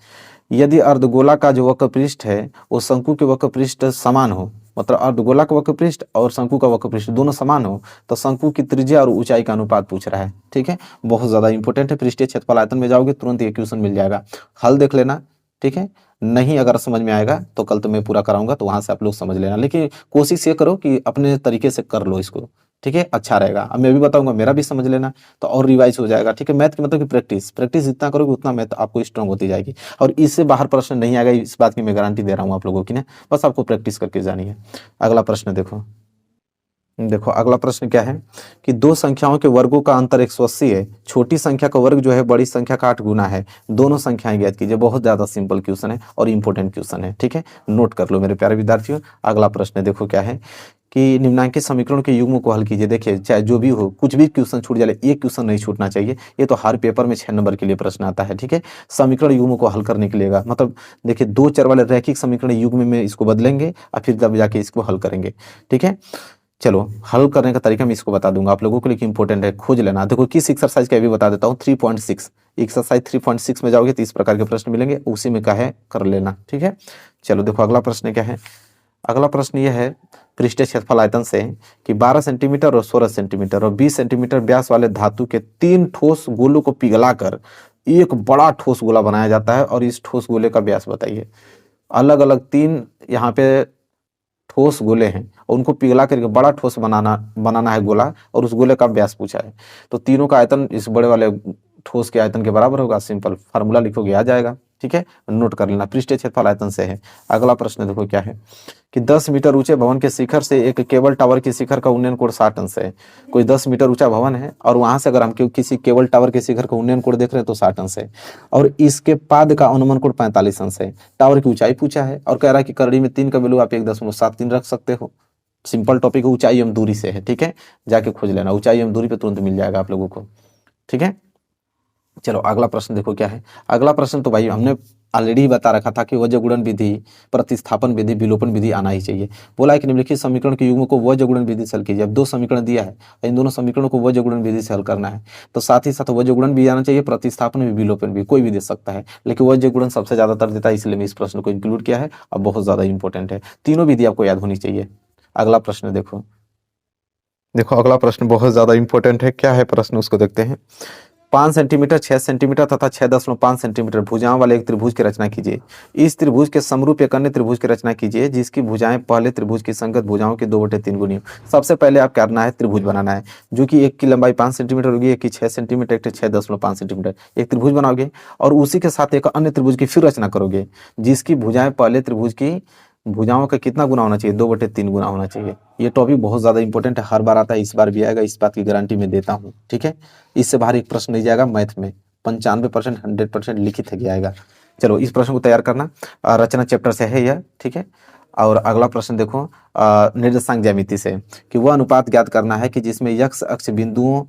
यदि अर्धगोला का जो वक्र पृष्ठ है वो शंकु के वक्र पृष्ठ समान हो, मतलब अर्धगोला का वक्र पृष्ठ और शंकु का वक्र पृष्ठ दोनों समान हो तो शंकु की त्रिज्या और ऊंचाई का अनुपात पूछ रहा है। ठीक है, बहुत ज्यादा इंपॉर्टेंट है। पृष्ठीय क्षेत्रफल आयतन में जाओगे तुरंत ये क्वेश्चन मिल जाएगा, हल देख लेना। ठीक है, नहीं अगर समझ में आएगा तो कल तो मैं पूरा कराऊंगा तो वहां से आप लोग समझ लेना, लेकिन कोशिश ये करो कि अपने तरीके से कर लो इसको। ठीक है, अच्छा रहेगा। अब मैं भी बताऊंगा, मेरा भी समझ लेना तो और रिवाइज हो जाएगा। ठीक है, मैथ की मतलब कि प्रैक्टिस प्रैक्टिस जितना करोगे उतना मैथ आपको स्ट्रांग होती जाएगी, और इससे बाहर प्रश्न नहीं आएगा, इस बात की मैं गारंटी दे रहा हूँ आप लोगों की ना। बस आपको प्रैक्टिस करके जानी है। अगला प्रश्न देखो, देखो अगला प्रश्न क्या है कि दो संख्याओं के वर्गों का अंतर 180 है, छोटी संख्या का वर्ग जो है बड़ी संख्या का 8 गुना है, दोनों संख्याएं ज्ञात कीजिए। बहुत ज्यादा सिंपल क्वेश्चन है और इंपॉर्टेंट क्वेश्चन है। ठीक है, नोट कर लो मेरे प्यारे विद्यार्थियों। अगला प्रश्न देखो क्या है कि निम्नांकित समीकरण के युग्म को हल कीजिए। देखिए चाहे जो भी हो, कुछ भी क्वेश्चन छूट जाए, एक क्वेश्चन नहीं छूटना चाहिए, ये तो हर पेपर में 6 नंबर के लिए प्रश्न आता है। ठीक है, समीकरण युग्म को हल करने के लिए मतलब देखिए 2 चर वाले रैखिक समीकरण युग्म में इसको बदलेंगे और फिर तब जाके इसको हल करेंगे। ठीक है, चलो हल करने का तरीका मैं इसको बता दूंगा आप लोगों को, लेकिन इंपॉर्टेंट है, खोज लेना। देखो किस एक्सरसाइज का भी बता देता हूँ, 3.6 एक्सरसाइज 3.6 में जाओगे तो इस प्रकार के प्रश्न मिलेंगे, उसी में कहे कर लेना। ठीक है, चलो देखो अगला प्रश्न क्या है। अगला प्रश्न यह है पृष्ठीय क्षेत्रफल आयतन से कि 12 सेंटीमीटर और 16 सेंटीमीटर और 20 सेंटीमीटर व्यास वाले धातु के 3 ठोस गोलों को पिघलाकर एक बड़ा ठोस गोला बनाया जाता है, और इस ठोस गोले का व्यास बताइए। अलग अलग 3 यहाँ पे ठोस गोले हैं और उनको पिघला करके बड़ा ठोस बनाना है गोला, और उस गोले का व्यास पूछा है। तो तीनों का आयतन इस बड़े वाले ठोस के आयतन के बराबर होगा, सिंपल फार्मूला लिखोगे आ जाएगा। ठीक है, नोट कर लेना, पृष्ठीय क्षेत्रफल आयतन से है। अगला प्रश्न देखो क्या है कि 10 मीटर ऊंचे भवन के शिखर से एक केबल टावर की शिखर का उन्नयन कोण 60 अंश है। कोई 10 मीटर ऊंचा भवन है और वहां से अगर हम किसी केबल टावर के शिखर का उन्नयन कोण देख रहे हैं तो 60 अंश है, और इसके पाद का अनुमान कोण 45 अंश है। टावर की ऊंचाई पूछा है और कह रहा है कि करड़ी में 3 का वैल्यू आप 1.73 रख सकते हो। सिंपल टॉपिक है, ऊंचाई एवं दूरी से है। ठीक है, जाके खोज लेना, ऊंचाई एवं दूरी पे तुरंत मिल जाएगा आप लोगों को। ठीक है, चलो अगला प्रश्न देखो क्या है। अगला प्रश्न तो भाई हमने ऑलरेडी बता रखा था कि वज्र गुणन विधि, प्रतिस्थापन विधि, विलोपन विधि आना ही चाहिए। बोला है कि निम्नलिखित समीकरण के युग्म को वज्र गुणन विधि से हल कीजिए। अब 2 समीकरण दिया है, इन दोनों समीकरणों को वज्र गुणन विधि से हल करना है, तो साथ ही साथ वज्र गुणन भी आना चाहिए, प्रतिस्थापन भी, विलोपन भी, कोई भी दे सकता है, लेकिन वज्र गुणन सबसे ज्यादातर देता है, इसलिए मैं इस प्रश्न को इंक्लूड किया है। अब बहुत ज्यादा इंपॉर्टेंट है, तीनों विधि आपको याद होनी चाहिए। अगला प्रश्न देखो, देखो अगला प्रश्न बहुत ज्यादा इंपॉर्टेंट है। क्या है प्रश्न उसको देखते हैं। 5 सेंटीमीटर, 6 सेंटीमीटर तथा 6.5 सेंटीमीटर भुजाओं वाले एक त्रिभुज की रचना कीजिए। इस त्रिभुज के समरूप एक अन्य त्रिभुज की रचना कीजिए जिसकी भुजाएं पहले त्रिभुज की संगत भुजाओं के 2/3 गुनी हो। सबसे पहले आप करना है त्रिभुज बनाना है, जो कि एक की लंबाई 5 सेंटीमीटर होगी, एक की 6 सेंटीमीटर, एक की 6.5 सेंटीमीटर। एक त्रिभुज बनाओगे और उसी के साथ एक अन्य त्रिभुज की फिर रचना करोगे जिसकी भुजाएं पहले त्रिभुज की भुजाओं का कितना गुना होना चाहिए, 2/3 गुना होना चाहिए। ये टॉपिक बहुत ज्यादा इंपॉर्टेंट है, हर बार आता है, इस बार भी आएगा, इस बात की गारंटी मैं देता हूँ। ठीक है, इससे बाहर एक प्रश्न नहीं जाएगा मैथ में, 95% 100% लिखित है आएगा। चलो इस प्रश्न को तैयार करना, रचना चैप्टर से है यह। ठीक है, और अगला प्रश्न देखो निर्देशांक ज्यामिति से कि वह अनुपात ज्ञात करना है कि जिसमें x अक्ष बिंदुओं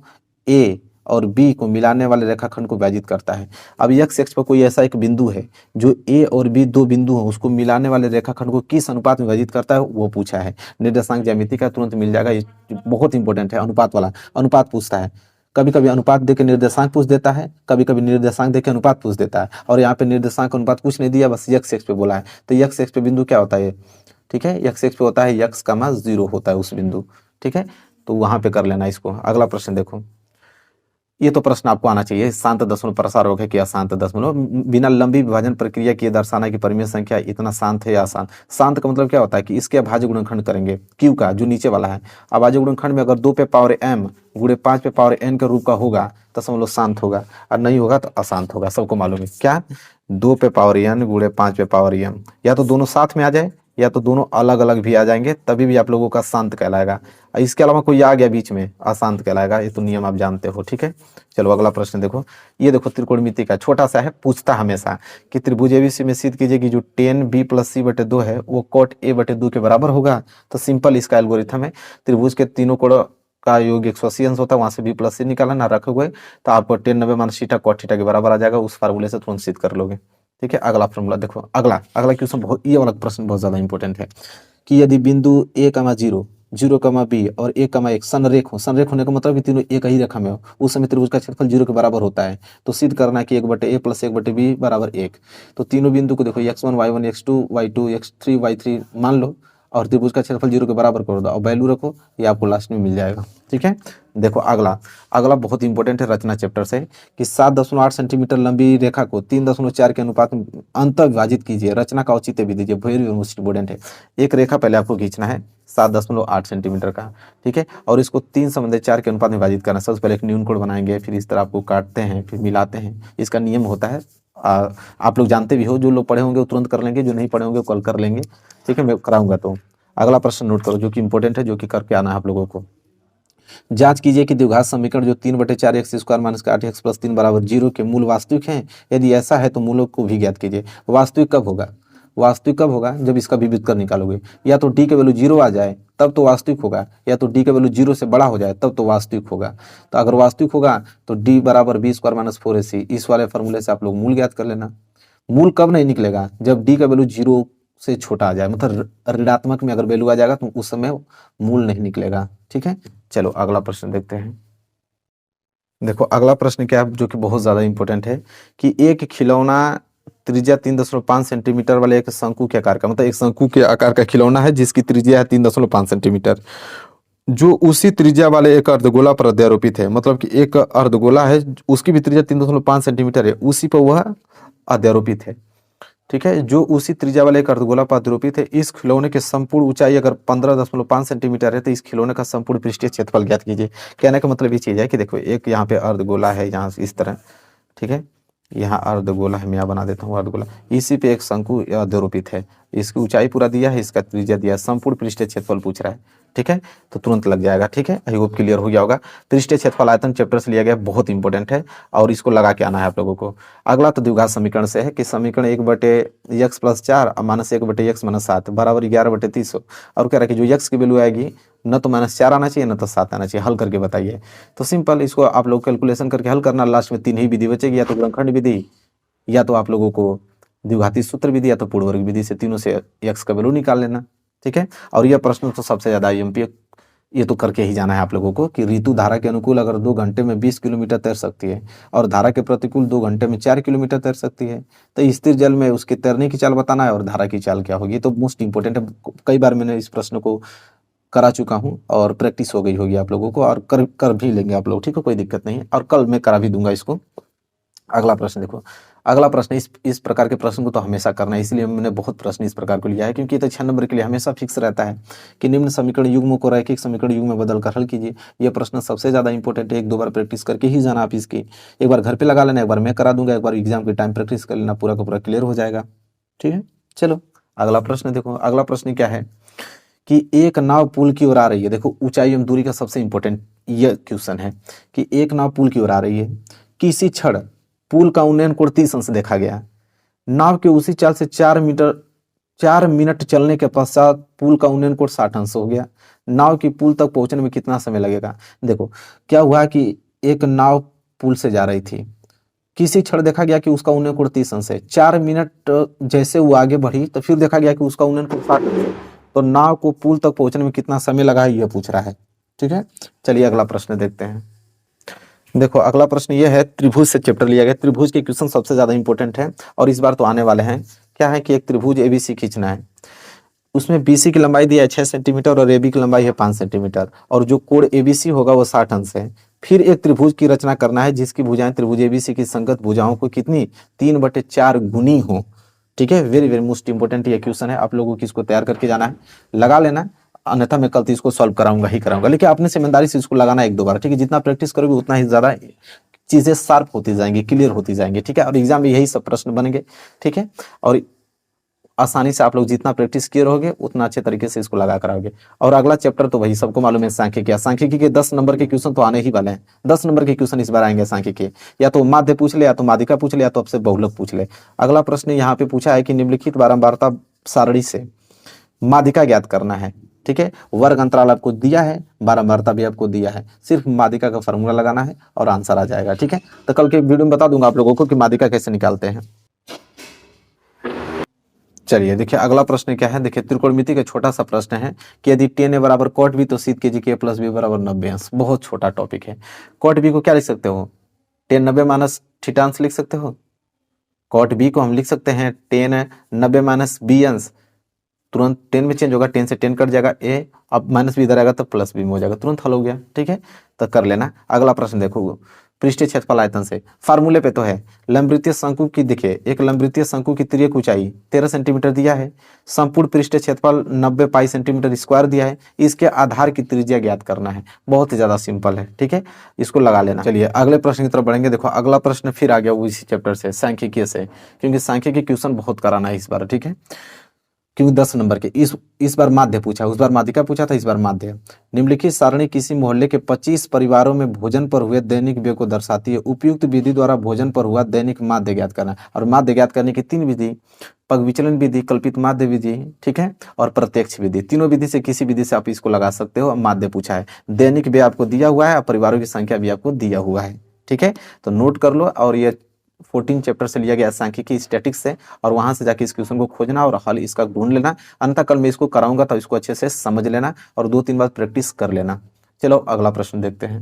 ए और बी को मिलाने वाले रेखाखंड को विभाजित करता है। अब x अक्ष पर कोई ऐसा एक बिंदु है जो a और b 2 बिंदु हैं, उसको मिलाने वाले रेखाखंड को किस अनुपात में विभाजित करता है वो पूछा है। निर्देशांक ज्यामिति का तुरंत मिल जाएगा, ये बहुत इंपॉर्टेंट है। अनुपात वाला, अनुपात पूछता है, कभी कभी अनुपात देके निर्देशांक पूछ देता है, कभी कभी निर्देशांक देके अनुपात पूछ देता है, और यहाँ पे निर्देशांक अनुपात कुछ नहीं दिया, बस x अक्ष पे बोला है। तो x अक्ष पे बिंदु क्या होता है, ठीक है, x अक्ष पे होता है x, 0 होता है उस बिंदु। ठीक है, तो वहां पे कर लेना इसको। अगला प्रश्न देखो, ये तो प्रश्न आपको आना चाहिए, शांत दशमलव प्रसारोग है कि अशांत दशमलव, बिना लंबी विभाजन प्रक्रिया किए दर्शाना कि परिमेय संख्या इतना शांत है या अशांत। शांत का मतलब क्या होता है कि इसके अभाज्य गुणनखंड करेंगे q का, जो नीचे वाला है। अभाज्य गुणनखंड में अगर 2 पे पावर m गुणे 5 पे पावर n के रूप का होगा दशमलव शांत होगा, और नहीं होगा तो अशांत होगा। सबको मालूम है क्या, 2 पे पावर n गुणे 5 पे पावर m, या तो दोनों साथ में आ जाए या तो दोनों अलग अलग भी आ जाएंगे, तभी भी आप लोगों का शांत कहलाएगा। इसके अलावा कोई आ गया बीच में, अशांत कहलाएगा। ये तो नियम आप जानते हो। ठीक है, चलो अगला प्रश्न देखो, ये देखो त्रिकोणमिति का छोटा सा है, पूछता हमेशा कि त्रिभुज एबीसी में सिद्ध कीजिए कि जो tan b + c/2 है वो cot a/2 के बराबर होगा। तो सिंपल इसका एल्गोरिथम है, त्रिभुज के तीनों कोण का योग 180 अंश होता है, वहां से b + c निकाला ना रखोगे तो आपको tan 90 - θ cot θ के बराबर आ जाएगा। उस फार्मूले से तुरंत सिद्ध कर लोगे। ठीक है, अगला फॉर्मूला देखो, अगला क्वेश्चन बहुत, ये वाला प्रश्न बहुत ज्यादा इंपॉर्टेंट है कि यदि बिंदु a, 0, 0, b और a, 1 संरेख हो। संरेख होने का मतलब कि तीनों एक ही रेखा में हो, उस समय त्रिभुज का क्षेत्रफल 0 के बराबर होता है। तो सिद्ध करना है कि 1/a + 1/b = 1। तो तीनों बिंदु को देखो, x1, y1, x2, y2, x3, y3 मान लो, और त्रिभुज का क्षेत्रफल 0 के बराबर कर दो और वैल्यू रखो, ये आपको लास्ट में मिल जाएगा। ठीक है, देखो अगला अगला बहुत इंपॉर्टेंट है रचना चैप्टर से कि 7.8 सेंटीमीटर लंबी रेखा को 3.4 के अनुपात में अंत विभाजित कीजिए, रचना का औचित्य भी दीजिए। वेरी मोस्ट इंपॉर्टेंट है। एक रेखा पहले आपको खींचना है 7.8 सेंटीमीटर का, ठीक है, और इसको 3/4 के अनुपात में विभाजित करना। सबसे पहले एक न्यून कोण बनाएंगे, फिर इस तरह आपको काटते हैं, फिर मिलाते हैं। इसका नियम होता है, आप लोग जानते भी हो, जो लोग पढ़े होंगे वो तुरंत कर लेंगे, जो नहीं पढ़े होंगे वो कल कर लेंगे। ठीक है, मैं कराऊंगा। तो अगला प्रश्न नोट करो जो कि इंपॉर्टेंट है, जो कि करके आना है आप लोगों को। जांच कीजिए कि द्विघात समीकरण जो 3/4 x square minus 8x plus 3 बराबर 0 के मूल वास्तविक हैं। यदि ऐसा है तो मूलों को भी ज्ञात कीजिए। वास्तविक कब होगा? वास्तविक कब होगा? जब इसका विभेद कर निकालोगे। या तो डी के वैल्यू 0 आ जाए तब तो वास्तविक होगा, या तो डी के वैल्यू 0 से बड़ा हो जाए तब तो वास्तविक होगा। तो अगर वास्तविक होगा तो डी बराबर बी स्क्वायर माइनस 4ac, इस वाले फॉर्मूले से आप लोग मूल ज्ञात कर लेना। मूल कब नहीं निकलेगा? जब डी का वैल्यू 0 से छोटा आ जाए, मतलब ऋणात्मक में अगर वैल्यू आ जाएगा तो उस समय मूल नहीं निकलेगा। ठीक है, चलो अगला प्रश्न देखते हैं। देखो अगला प्रश्न क्या है, जो कि बहुत ज्यादा इंपॉर्टेंट है कि एक खिलौना त्रिज्या 3.5 सेंटीमीटर वाले एक शंकु के आकार का, मतलब एक शंकु के आकार का खिलौना है जिसकी त्रिज्या है 3.5 सेंटीमीटर, जो उसी त्रिज्या वाले एक अर्धगोला पर अध्यारोपित है। मतलब कि एक अर्धगोला है, उसकी भी त्रिज्या 3.5 सेंटीमीटर है, उसी पर वह अध्यारोपित है। ठीक है, जो उसी त्रिज्या वाले एक अर्धगोला पर अध्यारोपित है। इस खिलौने की संपूर्ण ऊंचाई अगर 15.5 सेंटीमीटर है तो इस खिलौने का संपूर्ण पृष्ठीय क्षेत्रफल ज्ञात कीजिए। कहने का मतलब ये चीज है कि देखो एक यहाँ पे अर्धगोला है, यहाँ इस तरह, ठीक है, यहाँ अर्धगोला है, मैं यहाँ बना देता हूँ अर्धगोला, इसी पे एक शंकु अध्यारोपित है। इसकी ऊंचाई पूरा दिया है, इसका त्रिज्या दिया है, संपूर्ण पृष्ठीय क्षेत्रफल पूछ रहा है। ठीक है, तो तुरंत लग जाएगा। ठीक है, आई होप क्लियर हो गया होगा। पृष्ठीय क्षेत्रफल आयतन चैप्टर से लिया गया, बहुत इंपॉर्टेंट है और इसको लगा के आना है आप लोगों को। अगला तो द्विघात समीकरण से है कि समीकरण 1/x + 4 माइनस 1/x - 7 बराबर 11/30 और कह रहा है कि जो x की वैल्यू आएगी न तो -4 आना चाहिए न तो 7 आना चाहिए। हल करके बताइए। तो सिंपल, इसको आप लोग कैलकुलेशन करके हल करना। लास्ट में 3 ही विधि बचेगी, या तो गुणनखंड विधि, या तो आप लोगों को द्विघाती सूत्र विधि, या तो पूर्ववर्ग विधि से तीनों से x का वैल्यू निकाल लेना। ठीक है, और यह प्रश्न तो सबसे ज्यादा IMP, ये तो करके ही जाना है आप लोगों को कि ऋतु धारा के अनुकूल अगर 2 घंटे में 20 किलोमीटर तैर सकती है और धारा के प्रतिकूल 2 घंटे में 4 किलोमीटर तैर सकती है, तो स्थिर जल में उसके तैरने की चाल बताना है और धारा की चाल क्या होगी। तो मोस्ट इंपॉर्टेंट है, कई बार मैंने इस प्रश्न को करा चुका हूँ और प्रैक्टिस हो गई होगी आप लोगों को, और कर भी लेंगे आप लोग। ठीक है, कोई दिक्कत नहीं है, और कल मैं करा भी दूंगा इसको। अगला प्रश्न देखो। अगला प्रश्न, इस प्रकार के प्रश्न को तो हमेशा करना है, इसलिए मैंने बहुत प्रश्न इस प्रकार को लिया है, क्योंकि ये तो 6 नंबर के लिए हमेशा फिक्स रहता है कि निम्न समीकरण युग्म को रैखिक समीकरण युग्म में बदल कर हल कीजिए। ये प्रश्न सबसे ज्यादा इंपॉर्टेंट है, 1-2 बार प्रैक्टिस करके ही जाना आप इसकी। एक बार घर पे लगा लेना, एक बार मैं करा दूंगा, एक बार एग्जाम के टाइम प्रैक्टिस कर लेना, पूरा का पूरा क्लियर हो जाएगा। ठीक है, चलो अगला प्रश्न देखो। अगला प्रश्न क्या है कि एक नाव पुल की ओर आ रही है। देखो ऊंचाई एवं दूरी का सबसे इंपॉर्टेंट यह क्वेश्चन है कि एक नाव पुल की ओर आ रही है, किसी क्षण पुल का उन्नयन कोण 30 अंश देखा गया। नाव के उसी चाल से 4 मिनट चलने के पश्चात पुल का उन्नयन कोण 60 अंश हो गया। नाव की पुल तक पहुंचने में कितना समय लगेगा? देखो क्या हुआ कि एक नाव पुल से जा रही थी, किसी क्षण देखा गया कि उसका उन्नयन कोण 30 अंश है। 4 मिनट जैसे वो आगे बढ़ी तो फिर देखा गया कि उसका उन्नयन कोण 60 अंश है। तो नाव को पुल तक पहुंचने में कितना समय लगा है, यह पूछ रहा है। ठीक है, चलिए अगला प्रश्न देखते हैं। देखो अगला प्रश्न ये है, त्रिभुज से चैप्टर लिया गया। त्रिभुज के क्वेश्चन सबसे ज्यादा इंपॉर्टेंट है और इस बार तो आने वाले हैं। क्या है कि एक त्रिभुज ABC खींचना है, उसमें BC की लंबाई दी है 6 सेंटीमीटर और AB की लंबाई है 5 सेंटीमीटर, और जो कोण ABC होगा वो 60 अंश है। फिर एक त्रिभुज की रचना करना है जिसकी भुजाएं त्रिभुज ABC की संगत भुजाओं को कितनी 3/4 गुनी हो। ठीक है, वेरी वेरी मोस्ट इंपॉर्टेंट ये क्वेश्चन है, आप लोगों को इसको तैयार करके जाना है, लगा लेना, अन्यथा मैं कल तो इसको सॉल्व कराऊंगा ही कराऊंगा। लेकिन अपने से ईमानदारी से इसको लगाना 1-2 बार। ठीक है, जितना प्रैक्टिस करोगे उतना ही ज्यादा चीजें शार्प होती जाएंगी, क्लियर होती जाएंगी। ठीक है, और एग्जाम में यही सब प्रश्न बनेंगे। ठीक है, और आसानी से आप लोग जितना प्रैक्टिस किए रहोगे उतना अच्छे तरीके से इसको लगा कराओगे। और अगला चैप्टर तो वही सबको मालूम है, सांख्यिकी। सांख्यिकी के 10 नंबर के क्वेश्चन तो आने ही वाले हैं। 10 नंबर के क्वेश्चन इस बार आएंगे सांख्यिकी, या तो माध्य पूछ ले, या तो माध्यिका पूछ ले, या तो आपसे बहुलक पूछ ले। अगला प्रश्न यहाँ पे पूछा है कि निम्नलिखित बारंबारता सारणी से माध्यिका ज्ञात करना है। ठीक है, वर्ग अंतराल आपको दिया है, बारंबारता भी आपको दिया है, सिर्फ माध्यिका का फॉर्मूला लगाना है और आंसर आ जाएगा। ठीक है, तो कल के वीडियो में बता दूंगा आप लोगों को कि माध्यिका कैसे निकालते हैं। चलिए देखिए अगला प्रश्न क्या है। देखिए त्रिकोणमिति का छोटा सा प्रश्न है कि यदि tan a बराबर cot b तो सीध के जी के प्लस b बराबर 90 अंश। बहुत छोटा टॉपिक है। cot b को क्या लिख सकते हो? tan 90 माइनस थीटा अंश लिख सकते हो। cot b को हम लिख सकते हैं tan 90 माइनस b अंश तुरंत 10 में चेंज होगा, 10 से 10 कट जाएगा, ए अब माइनस भी इधर आएगा तो प्लस भी में हो जाएगा, तुरंत हल हो गया। ठीक है, तो कर लेना। अगला प्रश्न देखो, पृष्ठीय क्षेत्रफल आयतन से, फार्मूले पे तो है। लंबवृत्तीय शंकु की देखिए, एक लंबवृत्तीय शंकु की तिर्यक ऊंचाई 13 सेंटीमीटर दिया है, संपूर्ण पृष्ठीय क्षेत्रफल 90 पाई सेंटीमीटर स्क्वायर दिया है, इसके आधार की त्रिज्या ज्ञात करना है। बहुत ही ज्यादा सिंपल है। ठीक है, इसको लगा लेना। चलिए अगले प्रश्न की तरफ बढ़ेंगे। देखो अगला प्रश्न फिर आ गया वो इसी चैप्टर से, सांख्यिकीय से, क्योंकि सांख्यिकी क्वेश्चन बहुत कराना है इस बार। ठीक है, क्योंकि 10 नंबर के इस बार माध्य पूछा, उस बार माध्यिका पूछा था, इस बार माध्य। निम्नलिखित सारणी किसी मोहल्ले के 25 परिवारों में भोजन पर हुए दैनिक व्यय को दर्शाती है। उपयुक्त विधि द्वारा भोजन पर हुआ दैनिक माध्य ज्ञात करना है। और माध्य ज्ञात करने की 3 विधि, पग विचलन विधि, कल्पित माध्य विधि, ठीक है, और प्रत्यक्ष विधि। तीनों विधि से किसी विधि से आप इसको लगा सकते हो। माध्य पूछा है, दैनिक व्यय आपको दिया हुआ है और परिवारों की संख्या भी आपको दिया हुआ है। ठीक है, तो नोट कर लो। और ये 14 चैप्टर से लिया गया सांख्यिकी स्टैटिक्स से, और वहां से जाके इस क्वेश्चन को खोजना और हल इसका ढूंढ लेना। अंततः कल मैं इसको कराऊंगा तो इसको अच्छे से समझ लेना और 2-3 बार प्रैक्टिस कर लेना। चलो अगला प्रश्न देखते हैं।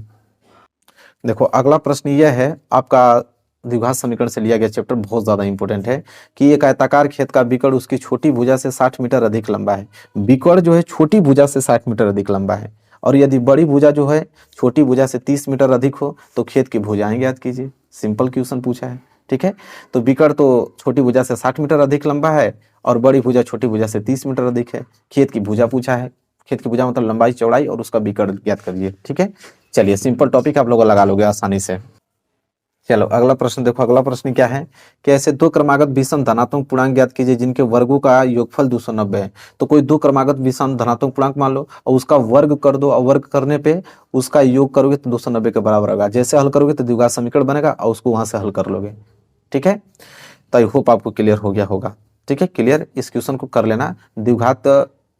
देखो अगला प्रश्न यह है आपका, द्विघात समीकरण से लिया गया चैप्टर, बहुत ज्यादा इंपॉर्टेंट है कि एक आयताकार खेत का बिकड़ उसकी छोटी भुजा से 60 मीटर अधिक लंबा है। बिकड़ जो है छोटी भुजा से 60 मीटर अधिक लंबा है, और यदि बड़ी भुजा जो है छोटी भुजा से 30 मीटर अधिक हो तो खेत की भुजाएं ज्ञात कीजिए। सिंपल क्वेश्चन पूछा है। ठीक है, तो बिकड़ तो छोटी भुजा से 60 मीटर अधिक लंबा है और बड़ी भुजा छोटी भुजा से 30 मीटर अधिक है। खेत की भुजा पूछा है, खेत की भुजा मतलब लंबाई चौड़ाई, और उसका बिकड़ ज्ञात करिए। ठीक है, चलिए सिंपल टॉपिक आप लोग लगा लोगे आसानी से। चलो अगला प्रश्न देखो। अगला प्रश्न क्या है कि ऐसे दो क्रमागत विषम धनात्मक पूर्णांक ज्ञात कीजिए जिनके वर्गों का योगफल 290 है। तो कोई दो क्रमागत विषम धनात्मक पूर्णांक मान लो और उसका वर्ग कर दो, और वर्ग करने पे उसका योग करोगे तो 290 के बराबर होगा। जैसे हल करोगे तो द्विघात समीकरण बनेगा और उसको वहां से हल कर लोगे। ठीक है, तो आई होप आपको क्लियर हो गया होगा। ठीक है, क्लियर, इस क्वेश्चन को कर लेना। द्विघात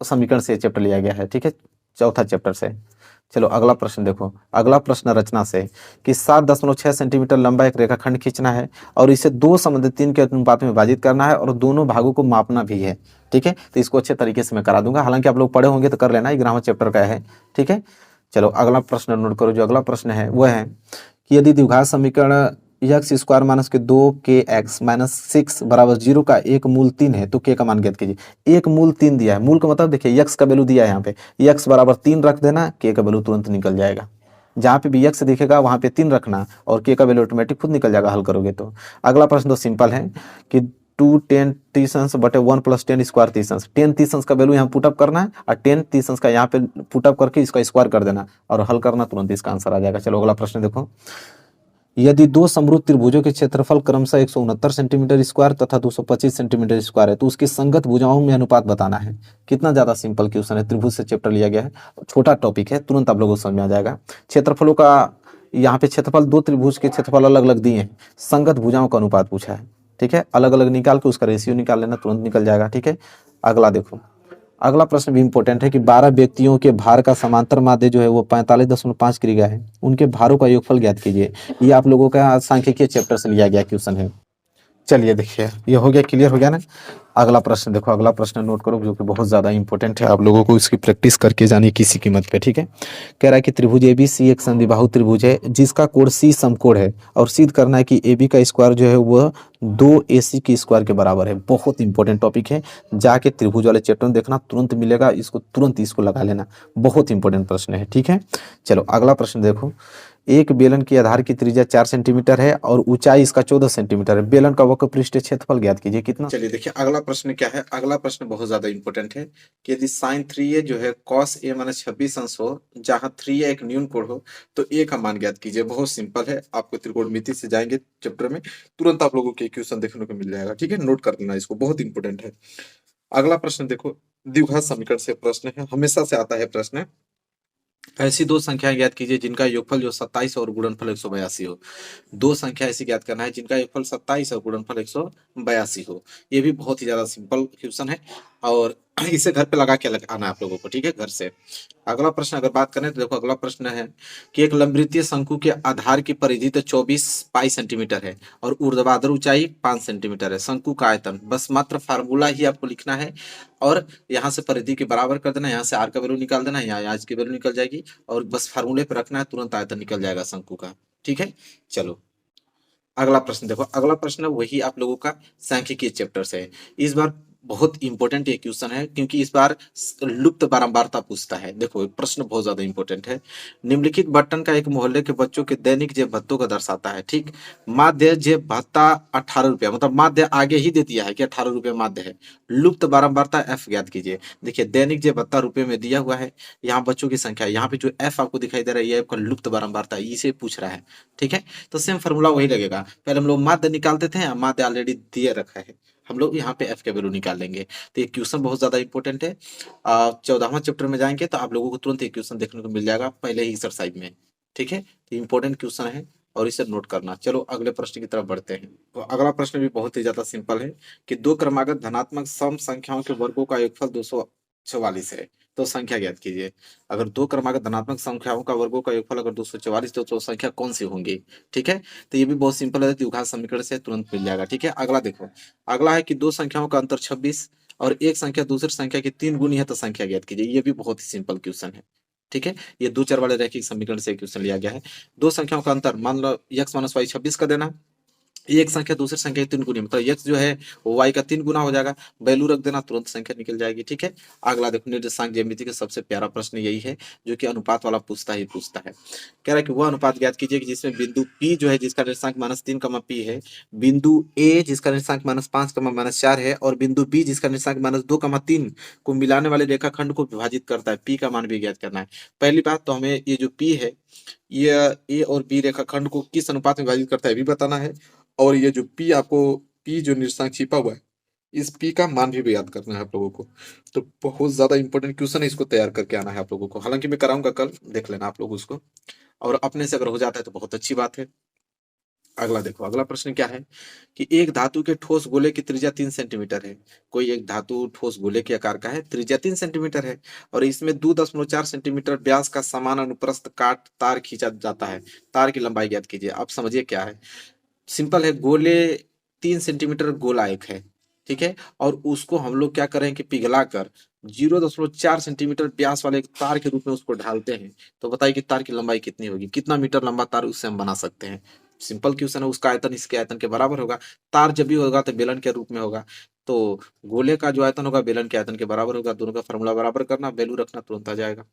समीकरण से चैप्टर लिया गया है। ठीक है, चौथा चैप्टर से। चलो अगला प्रश्न देखो। अगला प्रश्न रचना से कि 7.6 सेंटीमीटर लंबा एक रेखाखंड खींचना है और इसे 2:3 के अनुपात में विभाजित करना है और दोनों भागों को मापना भी है। ठीक है, तो इसको अच्छे तरीके से मैं करा दूंगा। हालांकि आप लोग पढ़े होंगे तो कर लेना, ये ग्रामर चैप्टर का है। ठीक है, चलो अगला प्रश्न नोट करो। जो अगला प्रश्न है वह है कि यदि द्विघात समीकरण एक्स स्क्वायर माइनस के 2kx माइनस 6 बराबर 0 का एक मूल 3 है तो k का मान ज्ञात कीजिए। एक मूल 3 दिया है, मूल का मतलब देखिए x का वैल्यू दिया है, यहाँ पे x बराबर 3 रख देना, k का वैल्यू तुरंत निकल जाएगा। जहाँ पे भी x दिखेगा वहां पे 3 रखना और k का वैल्यू ऑटोमेटिक खुद निकल जाएगा हल करोगे तो। अगला प्रश्न तो सिंपल है कि 2 10 बटे 1 प्लस 10 स्क्वायर 30 10 का वैल्यू यहाँ पुटअप करना है और 10 का यहाँ पे पुटअप करके इसका स्क्वायर कर देना और हल करना, तुरंत इसका आंसर आ जाएगा। चलो अगला प्रश्न देखो। यदि दो समरूप त्रिभुजों के क्षेत्रफल क्रमशः 169 सेंटीमीटर स्क्वायर तथा 225 सेंटीमीटर स्क्वायर है तो उसकी संगत भुजाओं में अनुपात बताना है। कितना ज्यादा सिंपल क्वेश्चन है, त्रिभुज से चैप्टर लिया गया है, छोटा टॉपिक है, तुरंत आप लोगों को समझ में आ जाएगा। क्षेत्रफलों का यहाँ पे क्षेत्रफल, दो त्रिभुज के क्षेत्रफल अलग अलग दिए हैं, संगत भुजाओं का अनुपात पूछा है। ठीक है, अलग अलग निकाल के उसका रेशियो निकाल लेना, तुरंत निकल जाएगा। ठीक है, अगला देखो। अगला प्रश्न भी इंपॉर्टेंट है कि 12 व्यक्तियों के भार का समांतर माध्य जो है वो 45.5 किलोग्राम है, उनके भारों का योगफल ज्ञात कीजिए। ये आप लोगों का सांख्यिकीय चैप्टर से लिया गया क्वेश्चन है। चलिए देखिए, ये हो गया, क्लियर हो गया ना। अगला प्रश्न देखो। अगला प्रश्न नोट करो जो कि बहुत ज्यादा इंपॉर्टेंट है, आप लोगों को इसकी प्रैक्टिस करके जानी किसी कीमत पे। ठीक है, कह रहा है कि त्रिभुज ABC एक संदिबाहु त्रिभुज है जिसका कोण C समकोण है और सिद्ध करना है कि AB का स्क्वायर जो है वह 2AC के स्क्वायर के बराबर है। बहुत इंपॉर्टेंट टॉपिक है, जाके त्रिभुज वाले चैप्टर में देखना, तुरंत मिलेगा, इसको तुरंत इसको लगा लेना, बहुत इंपॉर्टेंट प्रश्न है। ठीक है, चलो अगला प्रश्न देखो। एक बेलन की आधार की त्रिज्या 4 सेंटीमीटर है और ऊंचाई इसका 14 सेंटीमीटर है। बेलन का वक्र पृष्ठीय क्षेत्रफल ज्ञात कीजिए। कितना? चलिए देखिए अगला प्रश्न क्या है। अगला प्रश्न बहुत ज्यादा इंपॉर्टेंट है कि यदि sin 3a जो है cos a माइनस 26 अंश हो, जहां 3a एक न्यून कोण हो, तो a का मान ज्ञात कीजिए। बहुत सिंपल है, आपको त्रिकोणमिति से जाएंगे चैप्टर में, तुरंत आप लोगों के क्वेश्चन देखने को मिल जाएगा। ठीक है, नोट कर लेना इसको, बहुत इंपॉर्टेंट है। अगला प्रश्न देखो, द्विघात समीकरण से प्रश्न है, हमेशा से आता है प्रश्न। ऐसी दो संख्याएं ज्ञात कीजिए जिनका योगफल जो 27 और गुणनफल 182 हो। दो संख्या ऐसी ज्ञात करना है जिनका योगफल 27 और गुणनफल 182 हो। ये भी बहुत ही ज्यादा सिंपल क्वेश्चन है और इसे घर पे लगा के आना है आप लोगों को। ठीक है, घर से। अगला प्रश्न अगर बात करें तो देखो, अगला प्रश्न है कि एक लंबवृत्तीय शंकु के आधार की परिधि तो 24 पाई सेंटीमीटर है और ऊर्ध्वाधर ऊंचाई 5 सेंटीमीटर है। शंकु का आयतन, बस मात्र फार्मूला ही आपको लिखना है और यहाँ से परिधि के बराबर कर देना, यहाँ से आर का वैल्यू निकाल देना, यहाँ आज की वैल्यू निकल जाएगी और बस फार्मूले पे रखना है, तुरंत आयतन निकल जाएगा शंकु का। ठीक है, चलो अगला प्रश्न देखो। अगला प्रश्न वही आप लोगों का सांख्यिकीय चैप्टर से है। इस बार बहुत इंपॉर्टेंट ये क्वेश्चन है, क्योंकि इस बार लुप्त बारंबारता पूछता है। देखो ये प्रश्न बहुत ज्यादा इंपॉर्टेंट है। निम्नलिखित बटन का एक मोहल्ले के बच्चों के दैनिक जेब भत्तों को दर्शाता है। ठीक, माध्य जेब भत्ता 18 रुपया, मतलब माध्य आगे ही दे दिया है कि 18 रुपया माध्य है। लुप्त बारंबारता एफ ज्ञात कीजिए। देखिए दैनिक जेब भत्ता रुपए में दिया हुआ है, यहाँ बच्चों की संख्या, यहाँ पे जो एफ आपको दिखाई दे रहा है ये आपका लुप्त बारंबारता है, इसे पूछ रहा है। ठीक है, तो सेम फॉर्मूला वही लगेगा। पहले हम लोग माध्य निकालते थे, माध्य ऑलरेडी दिए रखा है, हम लोग यहाँ पे एफ के वैल्यू निकाल लेंगे। तो ये क्वेश्चन बहुत ज्यादा इंपॉर्टेंट है। 14वां चैप्टर में जाएंगे तो आप लोगों को तुरंत ये क्वेश्चन देखने को मिल जाएगा पहले ही एक्सरसाइज में। ठीक है, तो इंपॉर्टेंट क्वेश्चन है और इसे नोट करना। चलो अगले प्रश्न की तरफ बढ़ते हैं। तो अगला प्रश्न भी बहुत ही ज्यादा सिंपल है कि दो क्रमागत धनात्मक सम संख्याओं के वर्गों का योगफल 244 है, तो संख्या ज्ञात कीजिए। अगर दो क्रमागत धनात्मक संख्याओं का वर्गों का योगफल अगर 244 तो संख्या कौन सी होंगी। ठीक है, तो ये भी बहुत सिंपल है, द्विघात समीकरण से तुरंत मिल जाएगा। ठीक है, अगला देखो, अगला है कि दो संख्याओं का अंतर 26 और एक संख्या दूसरी संख्या की 3 गुनी है, तो संख्या ज्ञात कीजिए। ये भी बहुत ही सिंपल क्वेश्चन है। ठीक है, ये दो चर वाले रैखिक समीकरण से क्वेश्चन लिया गया है। दो संख्याओं का अंतर, मान लो x माइनस वाई 26 का देना, एक संख्या दूसरी संख्या की 3 गुनी, मतलब x जो है वो y का 3 गुना हो जाएगा, वैल्यू रख देना, तुरंत संख्या निकल जाएगी। ठीक है, अगला देखो, निर्देशांक ज्यामिति का सबसे प्यारा प्रश्न यही है जो कि अनुपात वाला पूछता है। कह रहा है कि वह अनुपात ज्ञात कीजिए कि जिसमें बिंदु P जो है जिसका निर्देशांक -3 P है, बिंदु A जिसका निर्देशांक -5 -4 है, और बिंदु B जिसका निर्देशांक -2 3 को मिलाने वाले रेखाखंड को विभाजित करता है। P का मान भी ज्ञात करना है। पहली बात तो हमें ये जो P है, ये A और B रेखाखंड को किस अनुपात में विभाजित करता है भी बताना है, और ये जो P आपको P जो निर्देशांक छिपा हुआ है, इस P का मान भी याद करना है आप लोगों को। तो बहुत ज्यादा इंपॉर्टेंट क्वेश्चन है, इसको तैयार करके आना है आप लोगों को। हालांकि मैं कराऊंगा कल, देख लेना आप लोग उसको, और अपने से अगर हो जाता है तो बहुत अच्छी बात है। अगला देखो, अगला प्रश्न क्या है कि एक धातु के ठोस गोले की त्रिज्या 3 सेंटीमीटर है। कोई एक धातु ठोस गोले के आकार का है, त्रिज्या 3 सेंटीमीटर है, और इसमें 2.4 सेंटीमीटर व्यास का समान अनुप्रस्थ काट तार खींचा जाता है। तार की लंबाई ज्ञात कीजिए। आप समझिए क्या है, सिंपल है, गोले 3 सेंटीमीटर गोला एक है। ठीक है, और उसको हम लोग क्या करें कि पिघला कर 0.4 सेंटीमीटर व्यास वाले एक तार के रूप में उसको ढालते हैं। तो बताइए कि तार की लंबाई कितनी होगी, कितना मीटर लंबा तार उससे हम बना सकते हैं। सिंपल क्वेश्चन है, उसका आयतन इसके आयतन के बराबर होगा। तार जब भी होगा तो बेलन के रूप में होगा, तो गोले का जो आयतन होगा बेलन के आयतन के बराबर होगा। दोनों का फॉर्मूला बराबर करना, वैल्यू रखना, तुरंत आ जाएगा।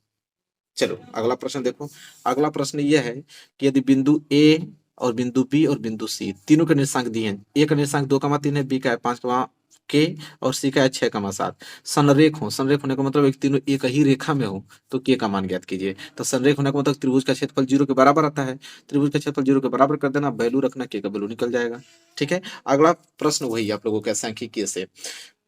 चलो अगला प्रश्न देखो। अगला प्रश्न यह है कि यदि बिंदु ए और बिंदु बी और बिंदु सी तीनों के निर्देशांक दिए हैं, ए का निर्देशांक 2,3 है, बी का है 5, के, और सी का है 6,7, संरेख हो, संरेख होने का मतलब एक तीनों एक ही रेखा में हो, तो के का मान ज्ञात कीजिए। तो संरेख होने का मतलब त्रिभुज का क्षेत्रफल 0 के बराबर आता है, त्रिभुज का क्षेत्रफल 0 के बराबर कर देना, वैल्यू रखना, के का वैल्यू निकल जाएगा। ठीक है, अगला प्रश्न वही आप लोगों के सांख्यिकीय से।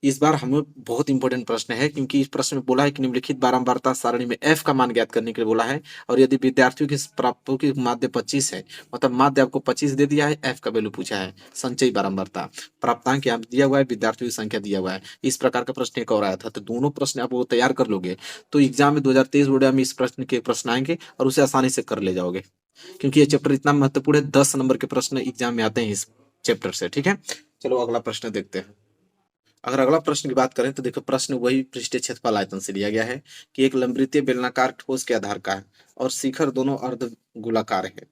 इस बार हमें बहुत इंपॉर्टेंट प्रश्न है, क्योंकि इस प्रश्न में बोला है कि निम्नलिखित बारंबारता सारणी में एफ का मान ज्ञात करने के लिए बोला है, और यदि विद्यार्थियों की प्राप्तों की माध्य 25 है, मतलब माध्य आपको 25 दे दिया है, एफ का वैल्यू पूछा है, संचयी बारंबारता, प्राप्तांक यहाँ दिया हुआ है, विद्यार्थियों की संख्या दिया हुआ है। इस प्रकार का प्रश्न एक और आया था, तो दोनों प्रश्न आप वो तैयार कर लोगे तो एग्जाम में 2023 बोर्ड में इस प्रश्न के प्रश्न आएंगे और उसे आसानी से कर ले जाओगे, क्योंकि ये चैप्टर इतना महत्वपूर्ण है। 10 नंबर के प्रश्न एग्जाम में आते हैं इस चैप्टर से। ठीक है, चलो अगला प्रश्न देखते हैं। अगर अगला प्रश्न की बात करें तो देखो, प्रश्न वही पृष्ठीय क्षेत्रफल आयतन से लिया गया है कि एक लंबवृत्तीय बेलनाकार ठोस के आधार का है और शिखर दोनों अर्ध गोलाकार है। कह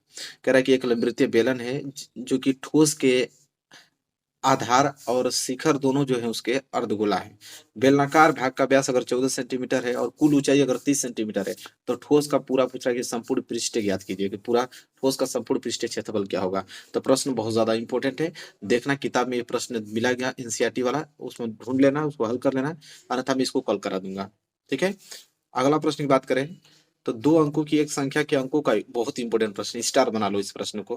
रहा है कि एक लंबवृत्तीय बेलन है जो कि ठोस के आधार और शिखर दोनों जो है उसके अर्धगोला है। बेलनाकार भाग का व्यास अगर 14 सेंटीमीटर है और कुल ऊंचाई अगर 30 सेंटीमीटर है, तो ठोस का पूरा पूछा कि संपूर्ण पृष्ठ ज्ञात कीजिए कि पूरा ठोस का संपूर्ण पृष्ठीय क्षेत्रफल क्या होगा। तो प्रश्न बहुत ज्यादा इंपॉर्टेंट है, देखना किताब में ये प्रश्न मिला गया एनसीईआरटी वाला, उसमें ढूंढ लेना, उसको हल कर लेना, अन्यथा मैं इसको कॉल करा दूंगा। ठीक है, अगला प्रश्न की बात करें तो दो अंकों की एक संख्या के अंकों का, बहुत इंपॉर्टेंट प्रश्न, स्टार बना लो इस प्रश्न को,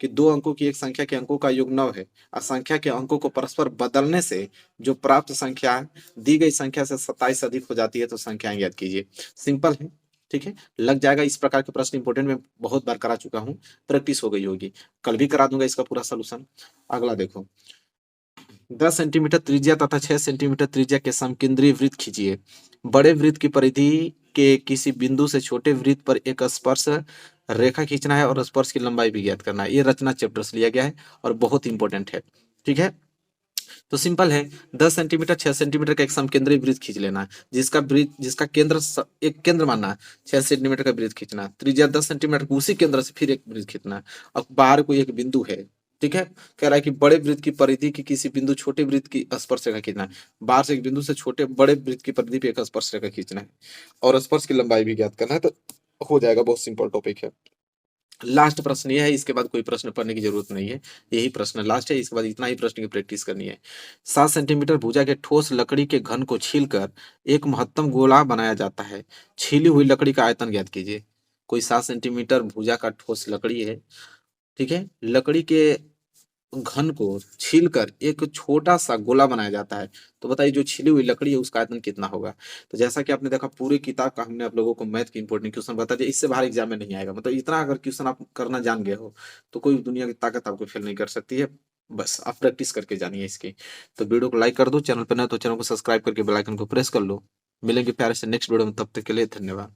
कि दो अंकों की एक संख्या के अंकों का योग 9 है और संख्या के अंकों को परस्पर बदलने से जो प्राप्त संख्या दी गई संख्या से 27 अधिक हो जाती है, तो संख्याएं ज्ञात कीजिए। सिंपल है, ठीक है, लग जाएगा। इस प्रकार के प्रश्न इंपॉर्टेंट मैं बहुत बार करा चुका हूँ, प्रैक्टिस हो गई होगी, कल भी करा दूंगा इसका पूरा सोल्यूशन। अगला देखो, 10 सेंटीमीटर त्रिज्या तथा 6 सेंटीमीटर त्रिज्या के समकेंद्रीय वृत्त खींचिए। बड़े वृत्त की परिधि के किसी बिंदु से छोटे वृत्त पर एक स्पर्श रेखा खींचना है और स्पर्श की लंबाई भी ज्ञात करना है। ये रचना चैप्टर से लिया गया है और बहुत इंपॉर्टेंट है। ठीक है, तो सिंपल है, 10 सेंटीमीटर 6 सेंटीमीटर का एक समकेंद्रीय वृत्त खींच लेना है, जिसका केंद्र एक केंद्र मानना है, 6 सेंटीमीटर का वृत्त खींचना, त्रिज्या 10 सेंटीमीटर, उसी केंद्र से फिर एक वृत्त खींचना, और बाहर कोई एक बिंदु है, ठीक है। कह रहा है कि बड़े वृत्त की परिधि की किसी बिंदु छोटे वृत्त की स्पर्श रेखा खींचना है। बाहर से एक बिंदु से छोटे बड़े वृत्त की परिधि पे एक स्पर्श रेखा खींचना है और स्पर्श की लंबाई भी ज्ञात करना है, तो हो जाएगा। बहुत सिंपल टॉपिक है। लास्ट प्रश्न ये है, इसके बाद कोई प्रश्न पढ़ने की जरूरत नहीं है, यही प्रश्न लास्ट है। इसके बाद इतना ही प्रश्न की प्रैक्टिस करनी है। 7 सेंटीमीटर भुजा के ठोस लकड़ी के घन को छीलकर एक महत्तम गोला बनाया जाता है। छीली हुई लकड़ी का आयतन ज्ञात कीजिए। कोई 7 सेंटीमीटर भुजा का ठोस लकड़ी है, ठीक है, लकड़ी के घन को छीलकर एक छोटा सा गोला बनाया जाता है। तो बताइए जो छिली हुई लकड़ी है उसका आयतन कितना होगा। तो जैसा कि आपने देखा पूरी किताब का हमने आप लोगों को मैथ की इंपॉर्टेंट क्वेश्चन बता दिया, इससे बाहर एग्जाम में नहीं आएगा। मतलब इतना अगर क्वेश्चन आप करना जान गए हो तो कोई दुनिया की ताकत आपको फेल नहीं कर सकती है। बस आप प्रैक्टिस करके जानिए इसकी। तो वीडियो को लाइक कर दो, चैनल पर नए तो चैनल को सब्सक्राइब करके बेल आइकन को प्रेस कर लो। मिलेंगे प्यारे से नेक्स्ट वीडियो में, तब तक के लिए धन्यवाद।